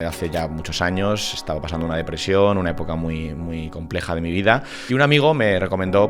hace ya muchos años, estaba pasando una depresión, una época muy compleja de mi vida, y un amigo me recomendó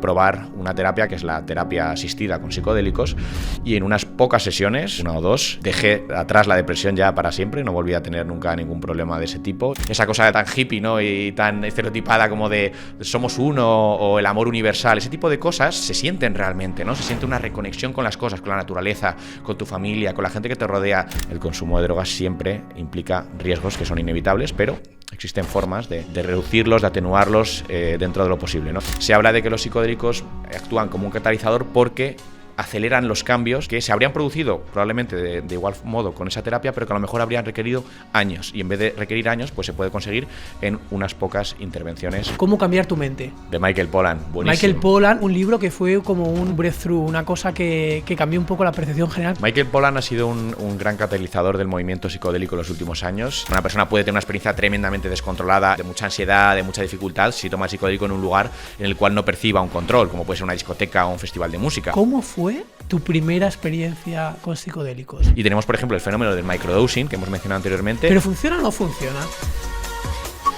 probar una terapia que es la terapia asistida con psicodélicos, y en unas pocas sesiones, una o dos, dejé atrás la depresión ya para siempre, no volví a tener nunca ningún problema de ese tipo. Esa cosa tan hippie, ¿no? Y tan estereotipada como de somos uno o el amor universal, ese tipo de cosas se sienten realmente, ¿no? Se siente una reconexión con las cosas, con la naturaleza, con tu familia, con la gente que te rodea. El consumo de drogas siempre implica riesgos que son inevitables, pero existen formas de reducirlos, de atenuarlos dentro de lo posible, ¿no? Se habla de que los psicodélicos actúan como un catalizador porque aceleran los cambios que se habrían producido probablemente de igual modo con esa terapia, pero que a lo mejor habrían requerido años, y en vez de requerir años, pues se puede conseguir en unas pocas intervenciones. ¿Cómo cambiar tu mente? De Michael Pollan, buenísimo. Michael Pollan, un libro que fue como un breakthrough, una cosa que cambió un poco la percepción general. Michael Pollan ha sido un gran catalizador del movimiento psicodélico en los últimos años. Una persona puede tener una experiencia tremendamente descontrolada, de mucha ansiedad, de mucha dificultad, si toma el psicodélico en un lugar en el cual no perciba un control, como puede ser una discoteca o un festival de música. ¿Cómo fue tu primera experiencia con psicodélicos? Y tenemos, por ejemplo, el fenómeno del microdosing, que hemos mencionado anteriormente. ¿Pero funciona o no funciona?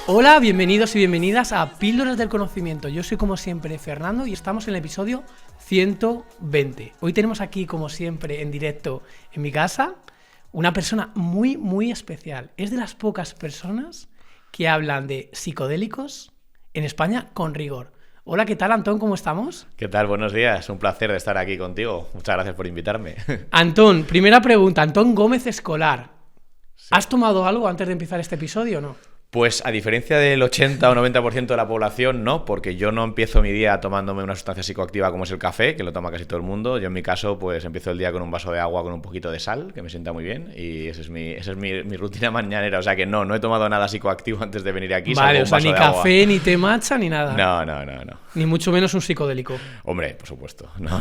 Hola, bienvenidos y bienvenidas a Píldoras del Conocimiento. Yo soy, como siempre, Fernando, y estamos en el episodio 120. Hoy tenemos aquí, como siempre, en directo en mi casa, una persona muy especial. Es de las pocas personas que hablan de psicodélicos en España con rigor. Hola, ¿qué tal, Antón? ¿Cómo estamos? ¿Qué tal? Buenos días. Un placer de estar aquí contigo. Muchas gracias por invitarme. Antón, primera pregunta. Antón Gómez Escolar. Sí. ¿Has tomado algo antes de empezar este episodio o no? Pues a diferencia del 80 o 90% de la población, no, porque yo no empiezo mi día tomándome una sustancia psicoactiva como es el café, que lo toma casi todo el mundo. Yo en mi caso, pues empiezo el día con un vaso de agua con un poquito de sal, que me sienta muy bien, y esa es mi rutina mañanera. O sea que no he tomado nada psicoactivo antes de venir aquí. Vale, o sea, ni café, ni té matcha, ni nada. No. Ni mucho menos un psicodélico. Hombre, por supuesto. No.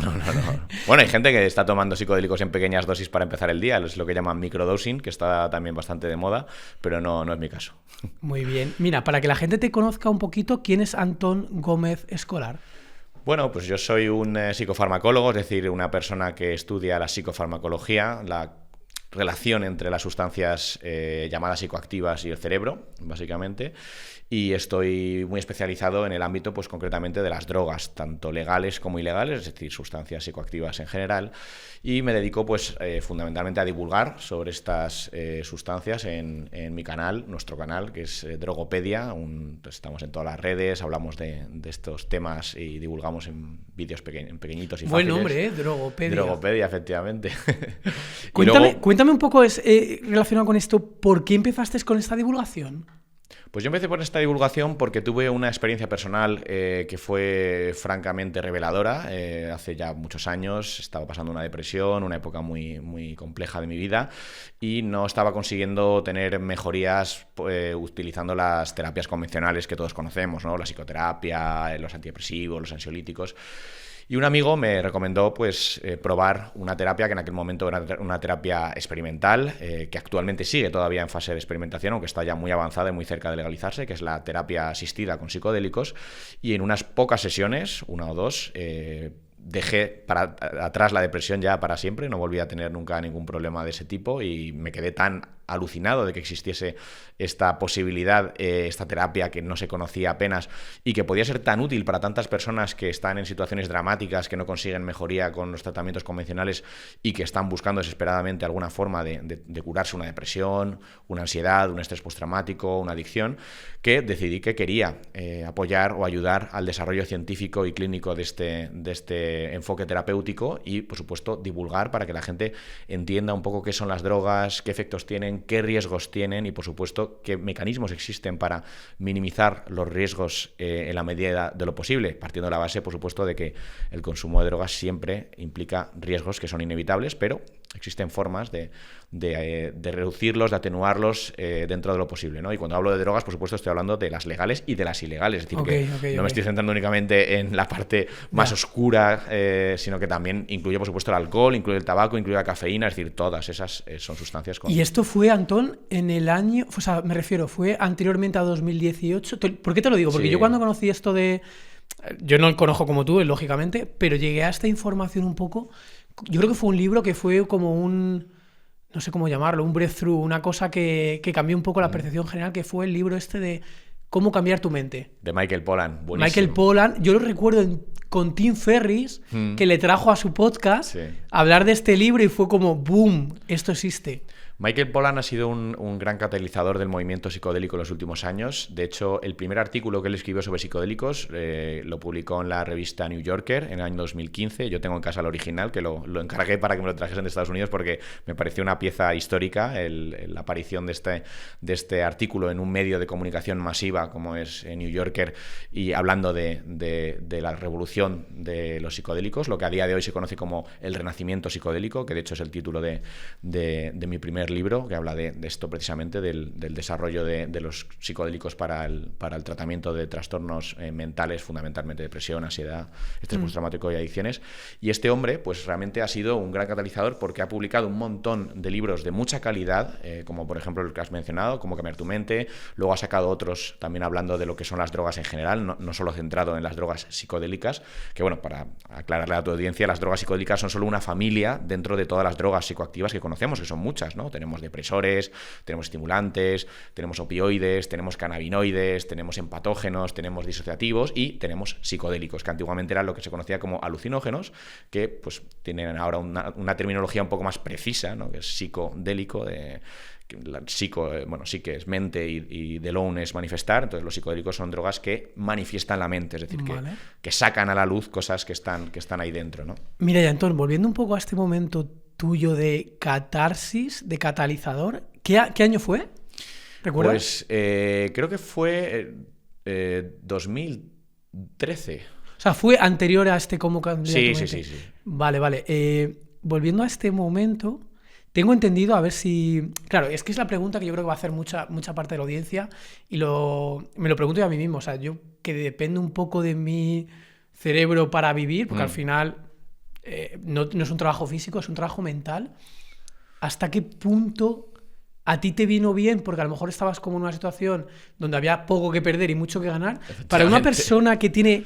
Bueno, hay gente que está tomando psicodélicos en pequeñas dosis para empezar el día, es lo que llaman microdosing, que está también bastante de moda, pero no es mi caso. Muy bien. Mira, para que la gente te conozca un poquito, ¿quién es Antón Gómez Escolar? Bueno, pues yo soy un psicofarmacólogo, es decir, una persona que estudia la psicofarmacología, la relación entre las sustancias llamadas psicoactivas y el cerebro, básicamente, y estoy muy especializado en el ámbito, pues concretamente de las drogas, tanto legales como ilegales, es decir, sustancias psicoactivas en general, y me dedico pues fundamentalmente a divulgar sobre estas sustancias en mi canal, nuestro canal, que es Drogopedia. Estamos en todas las redes, hablamos de estos temas y divulgamos en vídeos pequeñitos y fáciles. Buen nombre, Drogopedia. Drogopedia, efectivamente. Cuéntame un poco, relacionado con esto, ¿por qué empezaste con esta divulgación? Pues yo empecé por esta divulgación porque tuve una experiencia personal que fue francamente reveladora. Hace ya muchos años estaba pasando una depresión, una época muy compleja de mi vida, y no estaba consiguiendo tener mejorías utilizando las terapias convencionales que todos conocemos, ¿no? La psicoterapia, los antidepresivos, los ansiolíticos. Y un amigo me recomendó probar una terapia que en aquel momento era una terapia experimental, que actualmente sigue todavía en fase de experimentación, aunque está ya muy avanzada y muy cerca de legalizarse, que es la terapia asistida con psicodélicos. Y en unas pocas sesiones, una o dos, dejé atrás la depresión ya para siempre, no volví a tener nunca ningún problema de ese tipo, y me quedé tan alucinado de que existiese esta posibilidad, esta terapia que no se conocía apenas y que podía ser tan útil para tantas personas que están en situaciones dramáticas, que no consiguen mejoría con los tratamientos convencionales y que están buscando desesperadamente alguna forma de curarse una depresión, una ansiedad, un estrés postraumático, una adicción, que decidí que quería apoyar o ayudar al desarrollo científico y clínico de este enfoque terapéutico y, por supuesto, divulgar para que la gente entienda un poco qué son las drogas, qué efectos tienen, qué riesgos tienen y, por supuesto, qué mecanismos existen para minimizar los riesgos en la medida de lo posible, partiendo de la base, por supuesto, de que el consumo de drogas siempre implica riesgos que son inevitables, pero existen formas de reducirlos, de atenuarlos dentro de lo posible, ¿no? Y cuando hablo de drogas, por supuesto, estoy hablando de las legales y de las ilegales. Es decir, no me estoy centrando únicamente en la parte más oscura, sino que también incluye, por supuesto, el alcohol, incluye el tabaco, incluye la cafeína, es decir, todas esas son sustancias con... ¿Y esto fue, Antón, en el año... O sea, me refiero, fue anteriormente a 2018? ¿Por qué te lo digo? Porque yo cuando conocí esto de... Yo no conozco como tú, lógicamente, pero llegué a esta información un poco... Yo creo que fue un libro que fue como un no sé cómo llamarlo, un breakthrough, una cosa que cambió un poco la percepción general, que fue el libro este de Cómo cambiar tu mente. De Michael Pollan, buenísimo. Michael Pollan, yo lo recuerdo con Tim Ferriss, que le trajo a su podcast a hablar de este libro y fue como, boom, esto existe. Michael Pollan ha sido un gran catalizador del movimiento psicodélico en los últimos años. De hecho, el primer artículo que él escribió sobre psicodélicos lo publicó en la revista New Yorker en el año 2015. Yo tengo en casa el original, que lo encargué para que me lo trajesen de Estados Unidos porque me pareció una pieza histórica la aparición de este artículo en un medio de comunicación masiva como es New Yorker, y hablando de la revolución de los psicodélicos, lo que a día de hoy se conoce como el renacimiento psicodélico, que de hecho es el título de mi primer libro, que habla de esto precisamente, del desarrollo de los psicodélicos para el tratamiento de trastornos mentales, fundamentalmente depresión, ansiedad, estrés postraumático y adicciones. Y este hombre pues realmente ha sido un gran catalizador porque ha publicado un montón de libros de mucha calidad, como por ejemplo el que has mencionado, Cómo cambiar tu mente. Luego ha sacado otros también hablando de lo que son las drogas en general, no solo centrado en las drogas psicodélicas, que bueno, para aclararle a tu audiencia, las drogas psicodélicas son solo una familia dentro de todas las drogas psicoactivas que conocemos, que son muchas, ¿no? Tenemos depresores, tenemos estimulantes, tenemos opioides, tenemos cannabinoides, tenemos empatógenos, tenemos disociativos y tenemos psicodélicos, que antiguamente eran lo que se conocía como alucinógenos, que pues tienen ahora una terminología un poco más precisa, ¿no? Que es psicodélico, psique es mente y delone es manifestar. Entonces los psicodélicos son drogas que manifiestan la mente, es decir, que sacan a la luz cosas que están ahí dentro, ¿no? Mira, ya, Antón, volviendo un poco a este momento tuyo de catarsis, de catalizador, ¿qué año fue? ¿Recuerdas? Pues creo que fue 2013. O sea, fue anterior a este Cómo cambiar tu mente. Sí. Vale. Volviendo a este momento, tengo entendido, a ver si... Claro, es que es la pregunta que yo creo que va a hacer mucha parte de la audiencia y me lo pregunto yo a mí mismo. O sea, yo que depende un poco de mi cerebro para vivir, porque al final no es un trabajo físico, es un trabajo mental. ¿Hasta qué punto a ti te vino bien? Porque a lo mejor estabas como en una situación donde había poco que perder y mucho que ganar. Para una persona que tiene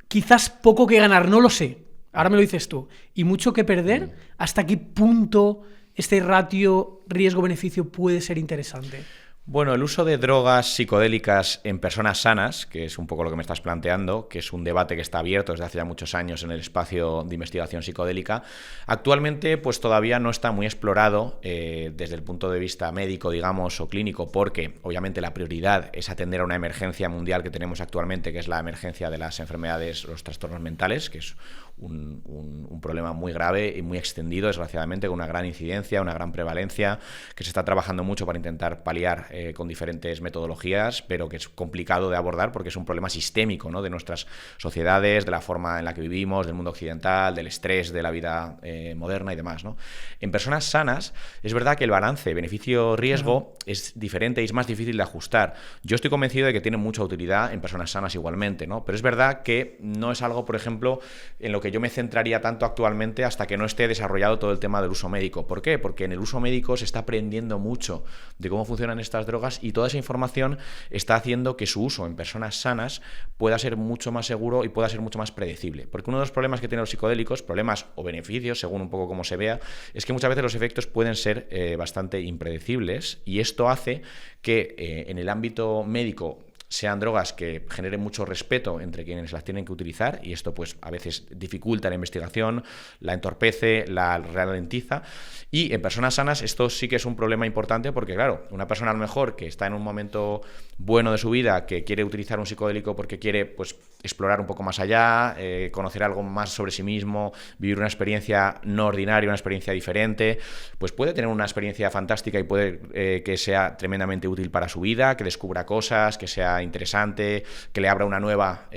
quizás poco que ganar, no lo sé, ahora me lo dices tú, y mucho que perder, ¿hasta qué punto este ratio riesgo-beneficio puede ser interesante? Bueno, el uso de drogas psicodélicas en personas sanas, que es un poco lo que me estás planteando, que es un debate que está abierto desde hace ya muchos años en el espacio de investigación psicodélica, actualmente pues todavía no está muy explorado desde el punto de vista médico, digamos, o clínico, porque obviamente la prioridad es atender a una emergencia mundial que tenemos actualmente, que es la emergencia de las enfermedades, los trastornos mentales, que es un problema muy grave y muy extendido, desgraciadamente, con una gran incidencia, una gran prevalencia, que se está trabajando mucho para intentar paliar con diferentes metodologías, pero que es complicado de abordar porque es un problema sistémico, ¿no? De nuestras sociedades, de la forma en la que vivimos, del mundo occidental, del estrés de la vida moderna y demás, ¿no? En personas sanas es verdad que el balance beneficio-riesgo es diferente y es más difícil de ajustar. Yo estoy convencido de que tiene mucha utilidad en personas sanas igualmente, ¿no? Pero es verdad que no es algo, por ejemplo, en lo que yo me centraría tanto actualmente hasta que no esté desarrollado todo el tema del uso médico. ¿Por qué? Porque en el uso médico se está aprendiendo mucho de cómo funcionan estas drogas y toda esa información está haciendo que su uso en personas sanas pueda ser mucho más seguro y pueda ser mucho más predecible. Porque uno de los problemas que tienen los psicodélicos, problemas o beneficios, según un poco cómo se vea, es que muchas veces los efectos pueden ser bastante impredecibles, y esto hace que en el ámbito médico sean drogas que generen mucho respeto entre quienes las tienen que utilizar, y esto pues a veces dificulta la investigación, la entorpece, la ralentiza. Y en personas sanas esto sí que es un problema importante porque, claro, una persona a lo mejor que está en un momento bueno de su vida, que quiere utilizar un psicodélico porque quiere pues explorar un poco más allá, conocer algo más sobre sí mismo, vivir una experiencia no ordinaria, una experiencia diferente, pues puede tener una experiencia fantástica y puede que sea tremendamente útil para su vida, que descubra cosas, que sea interesante, que le abra una nueva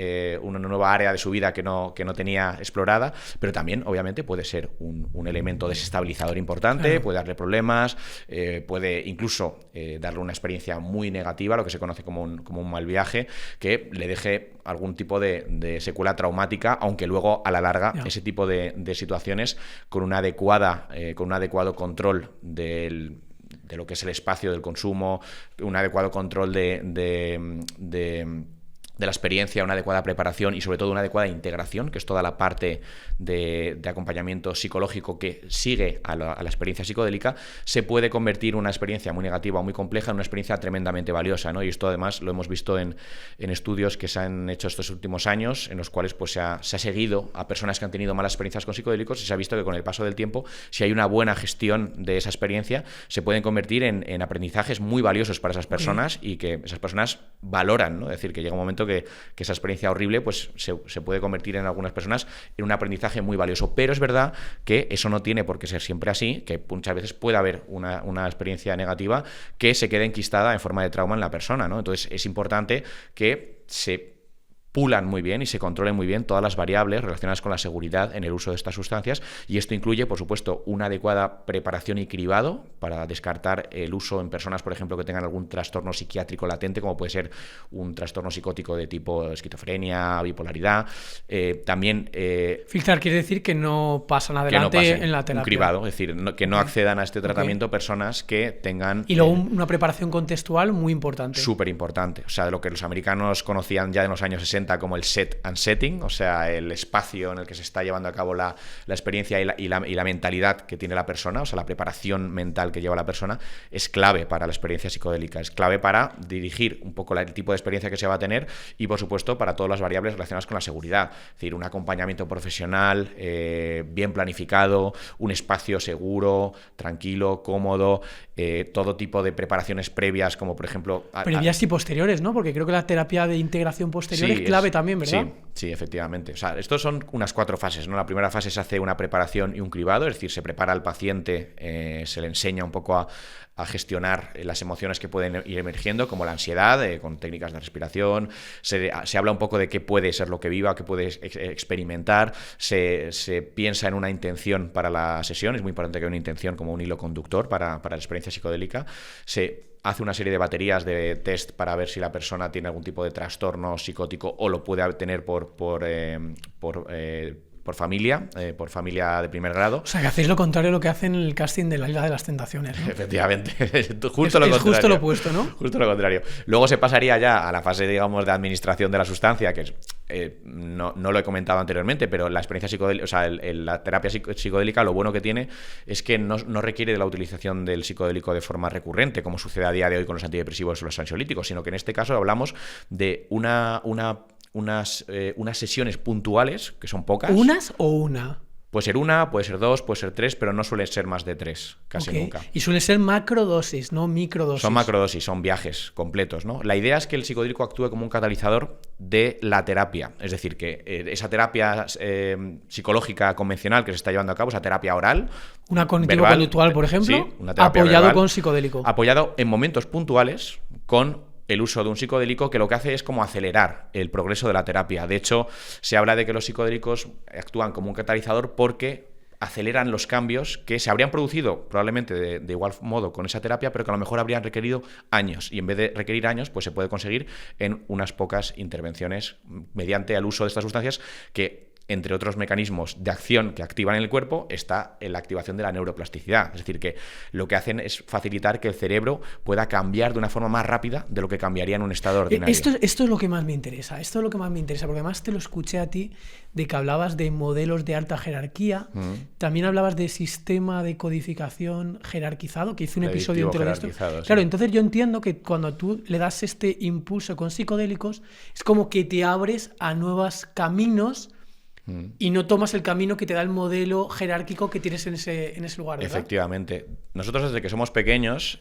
área de su vida que no tenía explorada, pero también obviamente puede ser un elemento desestabilizador importante, puede darle problemas, puede incluso darle una experiencia muy negativa, lo que se conoce como un mal viaje, que le deje algún tipo de secuela traumática, aunque luego a la larga ese tipo de situaciones con un adecuado control de lo que es el espacio del consumo, un adecuado control de de la experiencia, una adecuada preparación y sobre todo una adecuada integración, que es toda la parte de acompañamiento psicológico que sigue a la experiencia psicodélica, se puede convertir una experiencia muy negativa o muy compleja en una experiencia tremendamente valiosa, ¿no? Y esto además lo hemos visto en estudios que se han hecho estos últimos años, en los cuales pues, se ha seguido a personas que han tenido malas experiencias con psicodélicos y se ha visto que con el paso del tiempo, si hay una buena gestión de esa experiencia, se pueden convertir en aprendizajes muy valiosos para esas personas y que esas personas valoran, ¿no? Es decir, que llega un momento que esa experiencia horrible pues se puede convertir en algunas personas en un aprendizaje muy valioso. Pero es verdad que eso no tiene por qué ser siempre así, que muchas veces puede haber una experiencia negativa que se quede enquistada en forma de trauma en la persona, ¿no? Entonces es importante que se pulan muy bien y se controlen muy bien todas las variables relacionadas con la seguridad en el uso de estas sustancias, y esto incluye, por supuesto, una adecuada preparación y cribado para descartar el uso en personas, por ejemplo, que tengan algún trastorno psiquiátrico latente, como puede ser un trastorno psicótico de tipo esquizofrenia, bipolaridad. También... filtrar quiere decir que no pasan adelante en la terapia. Un cribado, es decir, que no accedan a este tratamiento personas que tengan... Y luego una preparación contextual muy importante. Súper importante. O sea, lo que los americanos conocían ya en los años 60 como el set and setting, o sea, el espacio en el que se está llevando a cabo la experiencia y la mentalidad que tiene la persona, o sea, la preparación mental que lleva la persona, es clave para la experiencia psicodélica, es clave para dirigir un poco el tipo de experiencia que se va a tener y, por supuesto, para todas las variables relacionadas con la seguridad. Es decir, un acompañamiento profesional bien planificado, un espacio seguro, tranquilo, cómodo, todo tipo de preparaciones previas, como por ejemplo... Previas y posteriores, ¿no? Porque creo que la terapia de integración posterior es clave también, ¿verdad? Sí, efectivamente. O sea, estos son unas 4 fases, ¿no? La primera fase se hace una preparación y un cribado, es decir, se prepara al paciente, se le enseña un poco a gestionar las emociones que pueden ir emergiendo, como la ansiedad, con técnicas de respiración, se habla un poco de qué puede ser lo que viva, qué puede experimentar, se piensa en una intención para la sesión, es muy importante que haya una intención como un hilo conductor para la experiencia psicodélica, se hace una serie de baterías de test para ver si la persona tiene algún tipo de trastorno psicótico o lo puede tener por familia de primer grado. O sea, que hacéis lo contrario a lo que hacen en el casting de la Isla de las Tentaciones, ¿no? Efectivamente, justo lo contrario. Justo lo opuesto, ¿no? Justo lo contrario. Luego se pasaría ya a la fase, digamos, de administración de la sustancia, que es, no lo he comentado anteriormente, pero la experiencia psicodélica, o sea, la terapia psicodélica, lo bueno que tiene es que no requiere de la utilización del psicodélico de forma recurrente, como sucede a día de hoy con los antidepresivos o los ansiolíticos, sino que en este caso hablamos de unas sesiones puntuales, que son pocas. ¿Unas o una? Puede ser una, puede ser 2, puede ser 3, pero no suelen ser más de 3, casi nunca. Y suelen ser macrodosis, no microdosis. Son macrodosis, son viajes completos, ¿no? La idea es que el psicodélico actúe como un catalizador de la terapia. Es decir, que esa terapia psicológica convencional que se está llevando a cabo, esa terapia oral... Una cognitivo-conductual, por ejemplo, sí, una terapia apoyado verbal, con psicodélico. Apoyado en momentos puntuales con el uso de un psicodélico, que lo que hace es como acelerar el progreso de la terapia. De hecho, se habla de que los psicodélicos actúan como un catalizador porque aceleran los cambios que se habrían producido probablemente de igual modo con esa terapia, pero que a lo mejor habrían requerido años. Y en vez de requerir años, pues se puede conseguir en unas pocas intervenciones mediante el uso de estas sustancias que, entre otros mecanismos de acción que activan en el cuerpo, está en la activación de la neuroplasticidad. Es decir, que lo que hacen es facilitar que el cerebro pueda cambiar de una forma más rápida de lo que cambiaría en un estado ordinario. Esto es lo que más me interesa. Porque además te lo escuché a ti, de que hablabas de modelos de alta jerarquía. También hablabas de sistema de codificación jerarquizado, que hice un episodio entero de esto. Sí. Claro, entonces yo entiendo que cuando tú le das este impulso con psicodélicos, es como que te abres a nuevos caminos y no tomas el camino que te da el modelo jerárquico que tienes en ese lugar, ¿verdad? Efectivamente. Nosotros desde que somos pequeños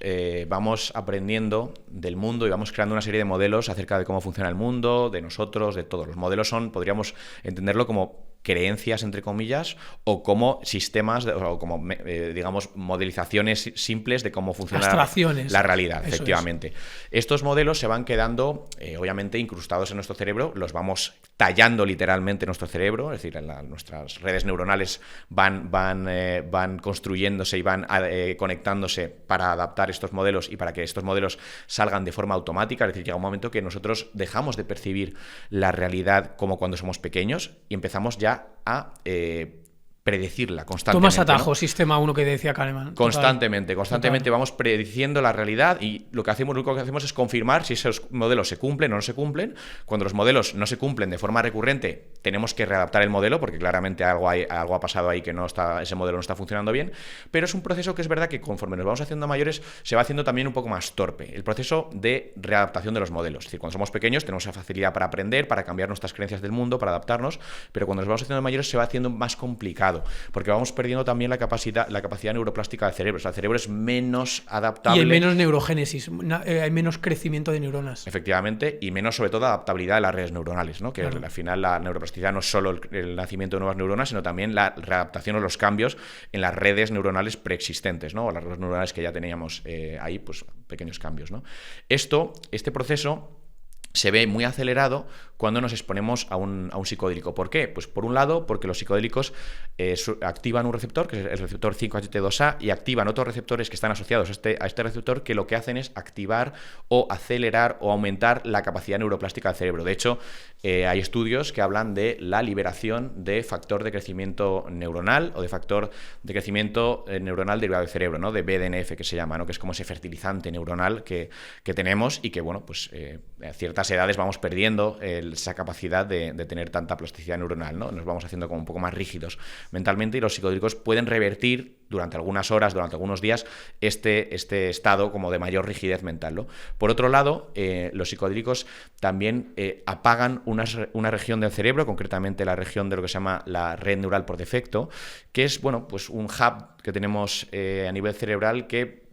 vamos aprendiendo del mundo y vamos creando una serie de modelos acerca de cómo funciona el mundo, de nosotros, de todos. Los modelos podríamos entenderlo como creencias, entre comillas, o como sistemas, o como, digamos, modelizaciones simples de cómo funciona la realidad, eso efectivamente. Estos modelos se van quedando, obviamente, incrustados en nuestro cerebro, los vamos tallando literalmente nuestro cerebro, es decir, nuestras redes neuronales van construyéndose y van conectándose para adaptar estos modelos y para que estos modelos salgan de forma automática. Es decir, llega un momento que nosotros dejamos de percibir la realidad como cuando somos pequeños y empezamos ya a predecirla constantemente. Tomas atajo, ¿no? sistema 1 que decía Kahneman. Constantemente Total. vamos prediciendo la realidad y lo único que hacemos es confirmar si esos modelos se cumplen o no se cumplen. Cuando los modelos no se cumplen de forma recurrente, tenemos que readaptar el modelo porque claramente algo ha pasado ahí que ese modelo no está funcionando bien, pero es un proceso que es verdad que conforme nos vamos haciendo mayores se va haciendo también un poco más torpe. El proceso de readaptación de los modelos. Es decir, cuando somos pequeños tenemos esa facilidad para aprender, para cambiar nuestras creencias del mundo, para adaptarnos, pero cuando nos vamos haciendo mayores se va haciendo más complicado. Porque vamos perdiendo también la capacidad neuroplástica del cerebro. O sea, el cerebro es menos adaptable. Y hay menos neurogénesis, hay menos crecimiento de neuronas. Efectivamente, y menos, sobre todo, adaptabilidad de las redes neuronales, ¿no? Que claro. Al final la neuroplasticidad no es solo el nacimiento de nuevas neuronas, sino también la readaptación o los cambios en las redes neuronales preexistentes, ¿no? O las redes neuronales que ya teníamos ahí, pues pequeños cambios, ¿no? Este proceso se ve muy acelerado cuando nos exponemos a un psicodélico. ¿Por qué? Pues por un lado, porque los psicodélicos activan un receptor, que es el receptor 5-HT2A, y activan otros receptores que están asociados a este receptor, que lo que hacen es activar o acelerar o aumentar la capacidad neuroplástica del cerebro. De hecho, hay estudios que hablan de la liberación de factor de crecimiento neuronal o de factor de crecimiento neuronal derivado del cerebro, ¿no? De BDNF, que se llama, ¿no? Que es como ese fertilizante neuronal que tenemos y que, bueno, pues a ciertas edades vamos perdiendo esa capacidad de tener tanta plasticidad neuronal, ¿no? Nos vamos haciendo como un poco más rígidos mentalmente y los psicodélicos pueden revertir durante algunas horas, durante algunos días, este estado como de mayor rigidez mental, ¿no? Por otro lado, los psicodélicos también apagan una región del cerebro, concretamente la región de lo que se llama la red neural por defecto, que es, bueno, pues un hub que tenemos a nivel cerebral que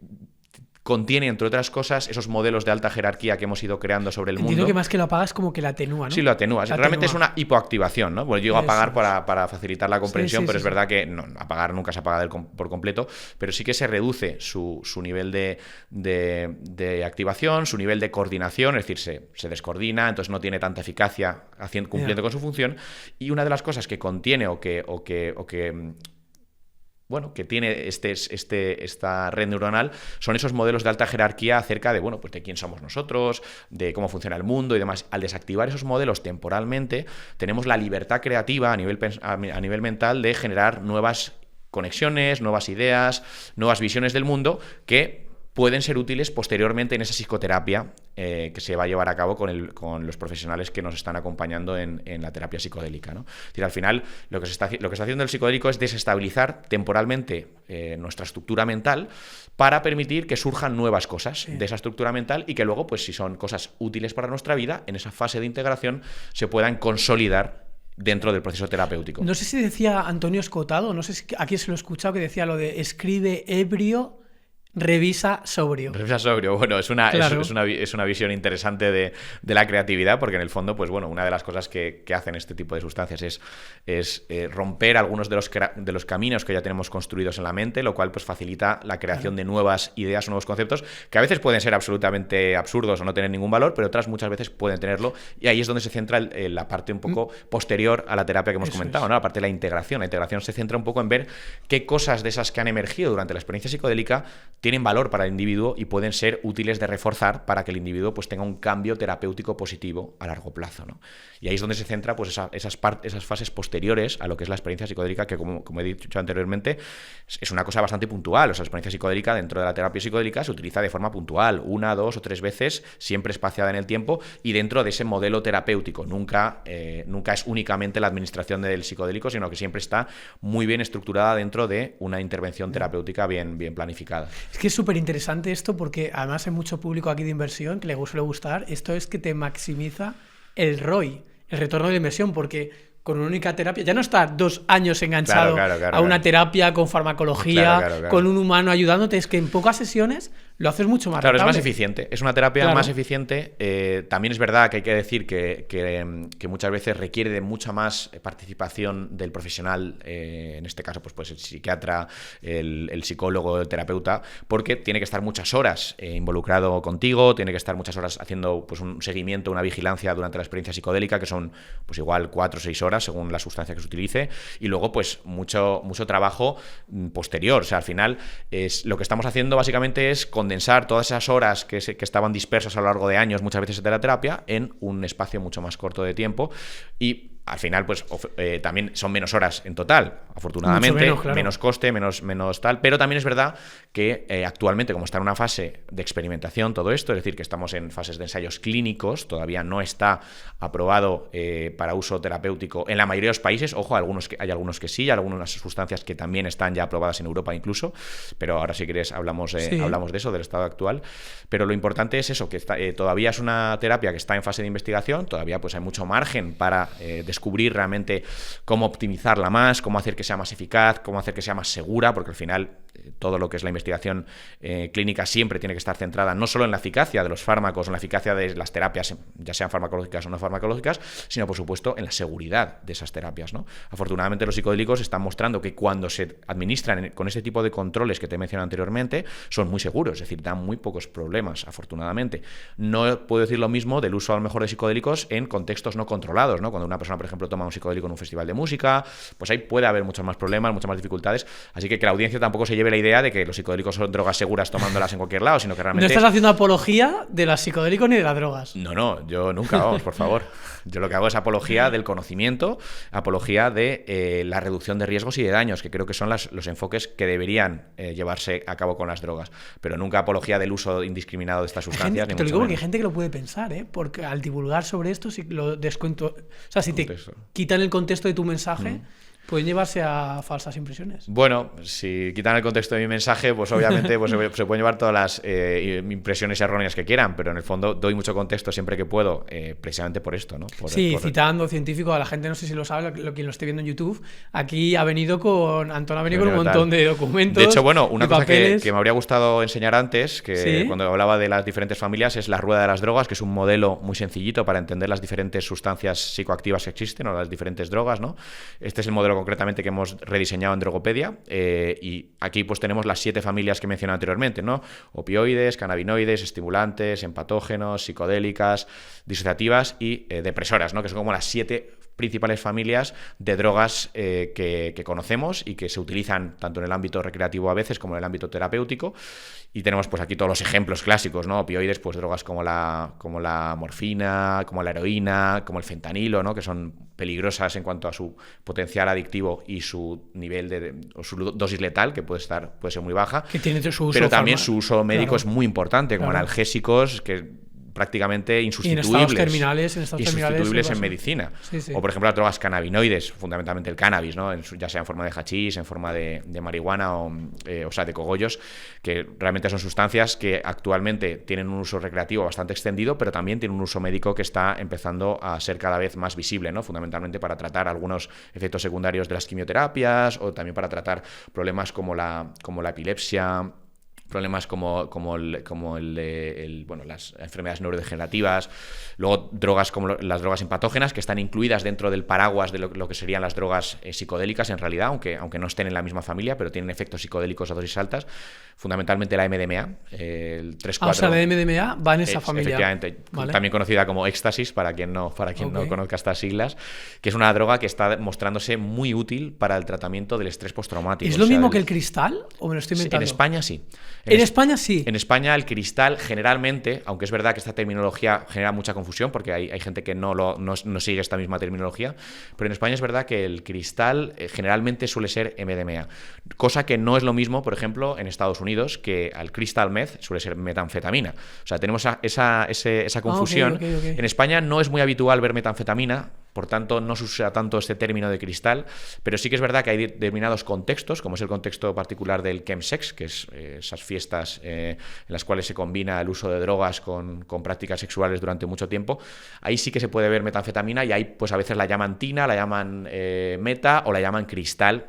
contiene, entre otras cosas, esos modelos de alta jerarquía que hemos ido creando sobre el mundo. Entiendo que más que lo apagas como que la atenúa, ¿no? Sí, lo atenúa. Realmente es una hipoactivación, ¿no? Pues yo digo apagar para facilitar la comprensión, pero es verdad que no, apagar nunca se apaga por completo, pero sí que se reduce su nivel de activación, su nivel de coordinación, es decir, se descoordina, entonces no tiene tanta eficacia cumpliendo con su función. Y una de las cosas que contiene o que tiene esta red neuronal son esos modelos de alta jerarquía acerca de, bueno, pues de quién somos nosotros, de cómo funciona el mundo y demás. Al desactivar esos modelos temporalmente, tenemos la libertad creativa a nivel mental de generar nuevas conexiones, nuevas ideas, nuevas visiones del mundo que pueden ser útiles posteriormente en esa psicoterapia que se va a llevar a cabo con los profesionales que nos están acompañando en la terapia psicodélica, ¿no? Es decir, al final lo que está haciendo el psicodélico es desestabilizar temporalmente nuestra estructura mental para permitir que surjan nuevas cosas de esa estructura mental y que luego, pues si son cosas útiles para nuestra vida, en esa fase de integración se puedan consolidar dentro del proceso terapéutico. No sé si decía Antonio Escotado, no sé si a quién se lo he escuchado, que decía lo de escribe ebrio, revisa sobrio. Revisa sobrio, bueno, es una visión interesante de la creatividad, porque en el fondo, pues bueno, una de las cosas que hacen este tipo de sustancias es romper algunos de los caminos que ya tenemos construidos en la mente, lo cual pues facilita la creación de nuevas ideas o nuevos conceptos que a veces pueden ser absolutamente absurdos o no tener ningún valor, pero otras muchas veces pueden tenerlo, y ahí es donde se centra la parte un poco posterior a la terapia que hemos comentado, ¿no? La parte de la integración. La integración se centra un poco en ver qué cosas de esas que han emergido durante la experiencia psicodélica tienen valor para el individuo y pueden ser útiles de reforzar para que el individuo pues tenga un cambio terapéutico positivo a largo plazo, ¿no? Y ahí es donde se centra pues esas fases posteriores a lo que es la experiencia psicodélica, que como he dicho anteriormente, es una cosa bastante puntual. O sea, la experiencia psicodélica dentro de la terapia psicodélica se utiliza de forma puntual, 1, 2 o 3 veces, siempre espaciada en el tiempo y dentro de ese modelo terapéutico. Nunca es únicamente la administración del psicodélico, sino que siempre está muy bien estructurada dentro de una intervención terapéutica bien planificada. Es que es súper interesante esto, porque además hay mucho público aquí de inversión que le suele gustar. Esto es que te maximiza el ROI, el retorno de la inversión, porque con una única terapia ya no estás 2 años enganchado a una terapia con farmacología, con un humano ayudándote. Es que en pocas sesiones lo haces mucho más rentable. Es más eficiente, es una terapia más eficiente. También es verdad que hay que decir que muchas veces requiere de mucha más participación del profesional, en este caso pues el psiquiatra, el psicólogo, el terapeuta, porque tiene que estar muchas horas involucrado contigo, tiene que estar muchas horas haciendo pues un seguimiento, una vigilancia durante la experiencia psicodélica, que son pues igual 4 o 6 horas según la sustancia que se utilice, y luego pues mucho trabajo posterior. O sea, al final lo que estamos haciendo básicamente es condensar todas esas horas que estaban dispersas a lo largo de años, muchas veces de la terapia, en un espacio mucho más corto de tiempo, y al final, pues también son menos horas en total, afortunadamente, menos, claro. menos coste, menos tal, pero también es verdad que actualmente, como está en una fase de experimentación todo esto, es decir, que estamos en fases de ensayos clínicos, todavía no está aprobado para uso terapéutico en la mayoría de los países. Ojo, hay algunos que sí, hay algunas sustancias que también están ya aprobadas en Europa incluso, pero ahora si quieres hablamos de eso, del estado actual. Pero lo importante es eso, que todavía es una terapia que está en fase de investigación, todavía pues hay mucho margen para descubrir realmente cómo optimizarla más, cómo hacer que sea más eficaz, cómo hacer que sea más segura, porque al final todo lo que es la investigación clínica siempre tiene que estar centrada no solo en la eficacia de los fármacos, en la eficacia de las terapias, ya sean farmacológicas o no farmacológicas, sino por supuesto en la seguridad de esas terapias, ¿no? Afortunadamente los psicodélicos están mostrando que cuando se administran con este tipo de controles que te he mencionado anteriormente, son muy seguros, es decir, dan muy pocos problemas, afortunadamente. No puedo decir lo mismo del uso a lo mejor de psicodélicos en contextos no controlados, ¿no? Cuando una persona, por ejemplo, toma un psicodélico en un festival de música, pues ahí puede haber muchos más problemas, muchas más dificultades, así que la audiencia tampoco se lleve la idea de que los psicodélicos son drogas seguras tomándolas en cualquier lado, sino que realmente... No estás haciendo apología de las psicodélicos ni de las drogas. No, yo nunca, vamos, por favor. Yo lo que hago es apología del conocimiento, apología de la reducción de riesgos y de daños, que creo que son los enfoques que deberían llevarse a cabo con las drogas, pero nunca apología del uso indiscriminado de estas sustancias. Te lo digo porque hay gente que lo puede pensar, porque al divulgar sobre esto, si lo descuento, o sea, si te quitan el contexto de tu mensaje, pueden llevarse a falsas impresiones. Bueno, si quitan el contexto de mi mensaje, pues obviamente pues se pueden llevar todas las impresiones erróneas que quieran, pero en el fondo doy mucho contexto siempre que puedo, precisamente por esto, ¿no? Citando científicos, a la gente no sé si lo sabe, quien lo esté viendo en YouTube, aquí ha venido con un montón de documentos. De hecho, bueno, una cosa que me habría gustado enseñar antes, que cuando hablaba de las diferentes familias, es la rueda de las drogas, que es un modelo muy sencillito para entender las diferentes sustancias psicoactivas que existen, o las diferentes drogas, ¿no? Este es el modelo concretamente que hemos rediseñado en Drogopedia, y aquí pues tenemos las 7 familias que mencioné anteriormente, ¿no? Opioides, cannabinoides, estimulantes, empatógenos, psicodélicas, disociativas y depresoras, ¿no? Que son como las 7 principales familias de drogas que conocemos y que se utilizan tanto en el ámbito recreativo a veces como en el ámbito terapéutico. Y tenemos pues aquí todos los ejemplos clásicos, ¿no? Opioides, pues drogas como la morfina, como la heroína, como el fentanilo, ¿no? Que son peligrosas en cuanto a su potencial adictivo y su nivel o su dosis letal, que puede ser muy baja. Que tiene su uso, pero también su uso médico es muy importante, como analgésicos, que prácticamente insustituibles en medicina. Sí. O por ejemplo las drogas cannabinoides, fundamentalmente el cannabis, ¿no? Ya sea en forma de hachís, en forma de marihuana o sea, de cogollos, que realmente son sustancias que actualmente tienen un uso recreativo bastante extendido, pero también tienen un uso médico que está empezando a ser cada vez más visible, ¿no? Fundamentalmente para tratar algunos efectos secundarios de las quimioterapias, o también para tratar problemas como la epilepsia, problemas como las enfermedades neurodegenerativas, luego drogas como las drogas empatógenas, que están incluidas dentro del paraguas de lo que serían las drogas psicodélicas en realidad, aunque no estén en la misma familia, pero tienen efectos psicodélicos a dosis altas, fundamentalmente la MDMA, el 3,4. O sea, la MDMA va en esa familia. Efectivamente, ¿vale? También conocida como éxtasis, para quien no conozca estas siglas, que es una droga que está mostrándose muy útil para el tratamiento del estrés postraumático. ¿Es lo mismo que el cristal o me lo estoy inventando? En España sí. En España sí. En España el cristal generalmente, aunque es verdad que esta terminología genera mucha confusión porque hay gente que no sigue esta misma terminología, pero en España es verdad que el cristal generalmente suele ser MDMA, cosa que no es lo mismo, por ejemplo, en Estados Unidos, que al crystal meth suele ser metanfetamina. O sea, tenemos esa confusión. Okay. En España no es muy habitual ver metanfetamina, por tanto no se usa tanto este término de cristal, pero sí que es verdad que hay determinados contextos, como es el contexto particular del chemsex, que es esas fiestas en las cuales se combina el uso de drogas con prácticas sexuales durante mucho tiempo. Ahí sí que se puede ver metanfetamina, y ahí pues a veces la llaman tina, la llaman meta o la llaman cristal,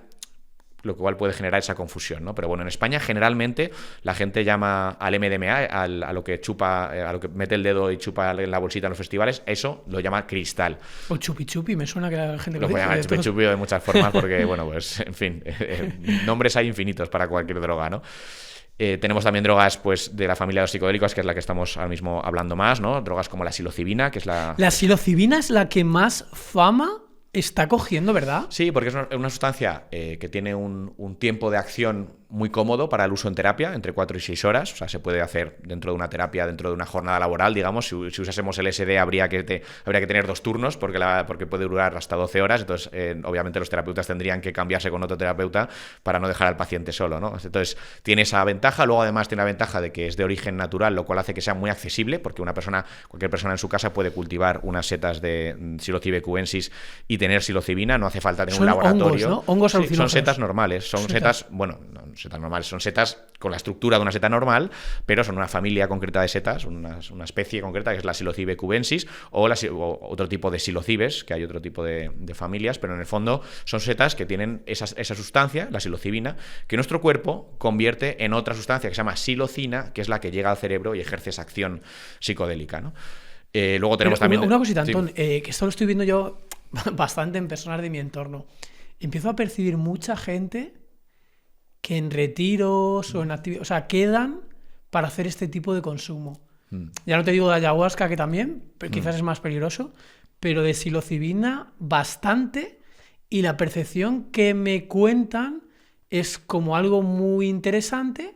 lo cual puede generar esa confusión, ¿no? Pero bueno, en España generalmente la gente llama al MDMA, a lo que chupa, a lo que mete el dedo y chupa en la bolsita en los festivales, eso lo llama cristal. O chupi chupi, me suena que la gente lo puede llamar chupi chupi de muchas formas, porque bueno, pues en fin, nombres hay infinitos para cualquier droga, ¿no? Tenemos también drogas pues de la familia de los psicodélicos, que es la que estamos ahora mismo hablando más, ¿no? Drogas como la psilocibina, que es la... La psilocibina es la que más fama está cogiendo, ¿verdad? Sí, porque es una sustancia que tiene un tiempo de acción muy cómodo para el uso en terapia, entre 4 y 6 horas. O sea, se puede hacer dentro de una terapia, dentro de una jornada laboral, digamos. Si usásemos el SD habría que tener 2 turnos porque puede durar hasta 12 horas. Entonces, obviamente los terapeutas tendrían que cambiarse con otro terapeuta para no dejar al paciente solo, ¿no? Entonces, tiene esa ventaja. Luego, además, tiene la ventaja de que es de origen natural, lo cual hace que sea muy accesible, porque cualquier persona en su casa puede cultivar unas setas de Psilocybe cubensis y tener psilocibina. No hace falta tener un laboratorio. Hongos, ¿no? Hongos sí, son setas normales. Son setas, bueno, no setas normales, son setas con la estructura de una seta normal, pero son una familia concreta de setas, una especie concreta que es la Psilocybe cubensis o otro tipo de psilocibes, que hay otro tipo de familias, pero en el fondo son setas que tienen esa sustancia, la psilocibina, que nuestro cuerpo convierte en otra sustancia que se llama psilocina, que es la que llega al cerebro y ejerce esa acción psicodélica, ¿no? Luego tenemos también... Una cosita, Antón, que esto lo estoy viendo yo bastante en personas de mi entorno. Empiezo a percibir mucha gente que en retiros o en actividades, o sea, quedan para hacer este tipo de consumo. Ya no te digo de ayahuasca, que también, pero quizás es más peligroso, pero de psilocibina bastante, y la percepción que me cuentan es como algo muy interesante,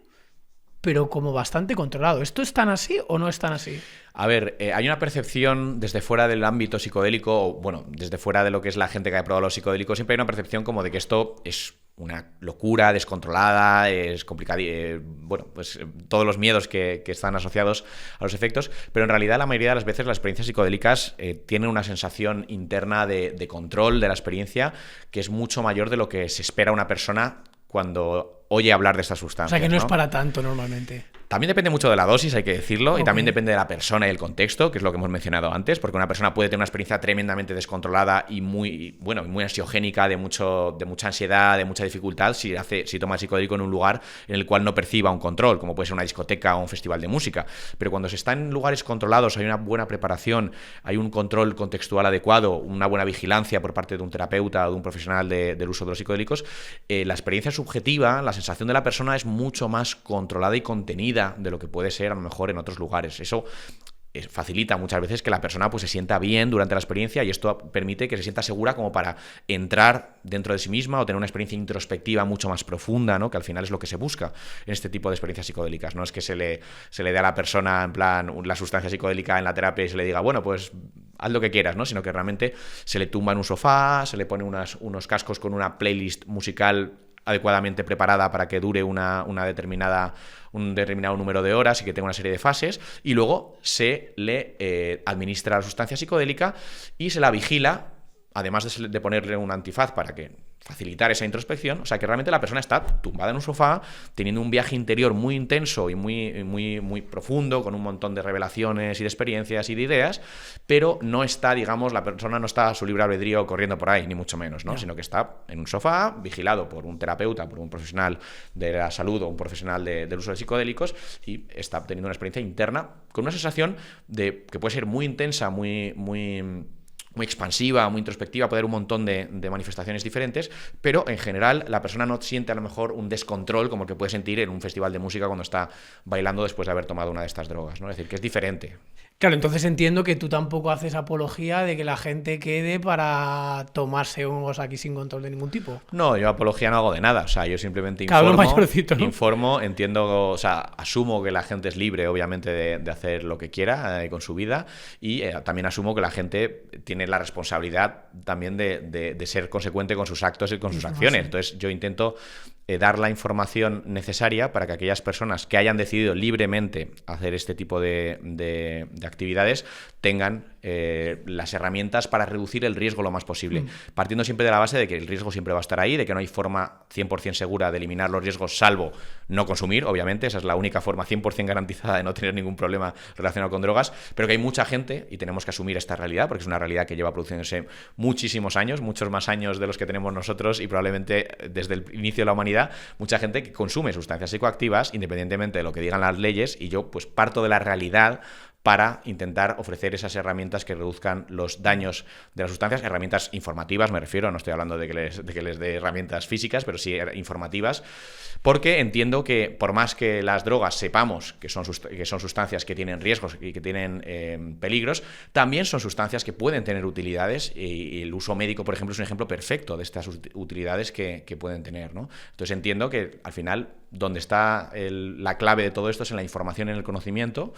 pero como bastante controlado. ¿Esto es tan así o no es tan así? A ver, hay una percepción desde fuera del ámbito psicodélico, o bueno, desde fuera de lo que es la gente que ha probado los psicodélicos, siempre hay una percepción como de que esto es una locura descontrolada, es complicado, bueno, pues todos los miedos que están asociados a los efectos, pero en realidad la mayoría de las veces las experiencias psicodélicas tienen una sensación interna de control de la experiencia que es mucho mayor de lo que se espera una persona cuando oye hablar de estas sustancias. O sea, que no es para tanto normalmente. También depende mucho de la dosis, hay que decirlo, y también depende de la persona y el contexto, que es lo que hemos mencionado antes, porque una persona puede tener una experiencia tremendamente descontrolada y muy ansiogénica, de mucha ansiedad, de mucha dificultad, si toma el psicodélico en un lugar en el cual no perciba un control, como puede ser una discoteca o un festival de música. Pero cuando se está en lugares controlados, hay una buena preparación, hay un control contextual adecuado, una buena vigilancia por parte de un terapeuta o de un profesional del uso de los psicodélicos, la experiencia subjetiva, la sensación de la persona es mucho más controlada y contenida de lo que puede ser a lo mejor en otros lugares. Eso facilita muchas veces que la persona pues se sienta bien durante la experiencia, y esto permite que se sienta segura como para entrar dentro de sí misma o tener una experiencia introspectiva mucho más profunda, ¿no? Que al final es lo que se busca en este tipo de experiencias psicodélicas. No es que se le dé a la persona en plan la sustancia psicodélica en la terapia y se le diga, bueno, pues haz lo que quieras, ¿no? Sino que realmente se le tumba en un sofá, se le pone unos cascos con una playlist musical adecuadamente preparada para que dure un determinado número de horas y que tenga una serie de fases, y luego se le administra la sustancia psicodélica y se la vigila, además de ponerle un antifaz para que facilitar esa introspección. O sea, que realmente la persona está tumbada en un sofá teniendo un viaje interior muy intenso y muy profundo, con un montón de revelaciones y de experiencias y de ideas, pero no está, digamos, la persona no está a su libre albedrío corriendo por ahí, ni mucho menos, ¿no? Sino que está en un sofá vigilado por un terapeuta, por un profesional de la salud o un profesional del uso de psicodélicos, y está teniendo una experiencia interna con una sensación que puede ser muy intensa, muy expansiva, muy introspectiva, puede haber un montón de manifestaciones diferentes, pero en general la persona no siente a lo mejor un descontrol como el que puede sentir en un festival de música cuando está bailando después de haber tomado una de estas drogas, ¿no? Es decir, que es diferente. Claro, entonces entiendo que tú tampoco haces apología de que la gente quede para tomarse hongos aquí sin control de ningún tipo. No, yo apología no hago de nada. O sea, yo simplemente informo, entiendo, o sea, asumo que la gente es libre, obviamente, de hacer lo que quiera con su vida, y también asumo que la gente tiene la responsabilidad también de ser consecuente con sus actos y con sus acciones. Entonces, yo intento dar la información necesaria para que aquellas personas que hayan decidido libremente hacer este tipo de actividades tengan las herramientas para reducir el riesgo lo más posible, partiendo siempre de la base de que el riesgo siempre va a estar ahí, de que no hay forma 100% segura de eliminar los riesgos, salvo no consumir, obviamente. Esa es la única forma 100% garantizada de no tener ningún problema relacionado con drogas, pero que hay mucha gente, y tenemos que asumir esta realidad, porque es una realidad que lleva produciéndose muchísimos años, muchos más años de los que tenemos nosotros, y probablemente desde el inicio de la humanidad, mucha gente que consume sustancias psicoactivas, independientemente de lo que digan las leyes, y yo pues parto de la realidad para intentar ofrecer esas herramientas que reduzcan los daños de las sustancias, herramientas informativas, me refiero, no estoy hablando de que les dé herramientas físicas, pero sí informativas, porque entiendo que por más que las drogas sepamos que son sustancias que tienen riesgos y que tienen peligros, también son sustancias que pueden tener utilidades y el uso médico, por ejemplo, es un ejemplo perfecto de estas utilidades que pueden tener, ¿no? Entonces entiendo que al final donde está la clave de todo esto es en la información y en el conocimiento,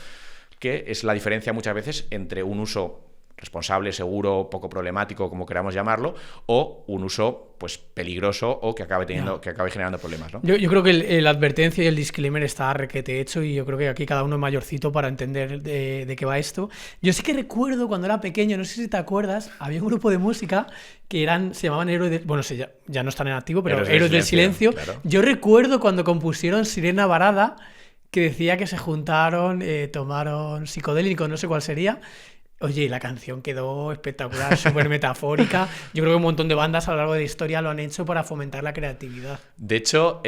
que es la diferencia muchas veces entre un uso responsable, seguro, poco problemático, como queramos llamarlo, o un uso pues peligroso o que acabe generando problemas, ¿no? Yo creo que la advertencia y el disclaimer está requete hecho, y yo creo que aquí cada uno es mayorcito para entender de qué va esto. Yo sí que recuerdo cuando era pequeño, no sé si te acuerdas, había un grupo de música que se llamaban Héroes del... Bueno, ya no están en activo, pero Héroes del Silencio. Claro. Yo recuerdo cuando compusieron Sirena Varada, que decía que se juntaron, tomaron psicodélicos, no sé cuál sería. Oye, la canción quedó espectacular, súper metafórica. Yo creo que un montón de bandas a lo largo de la historia lo han hecho para fomentar la creatividad. De hecho,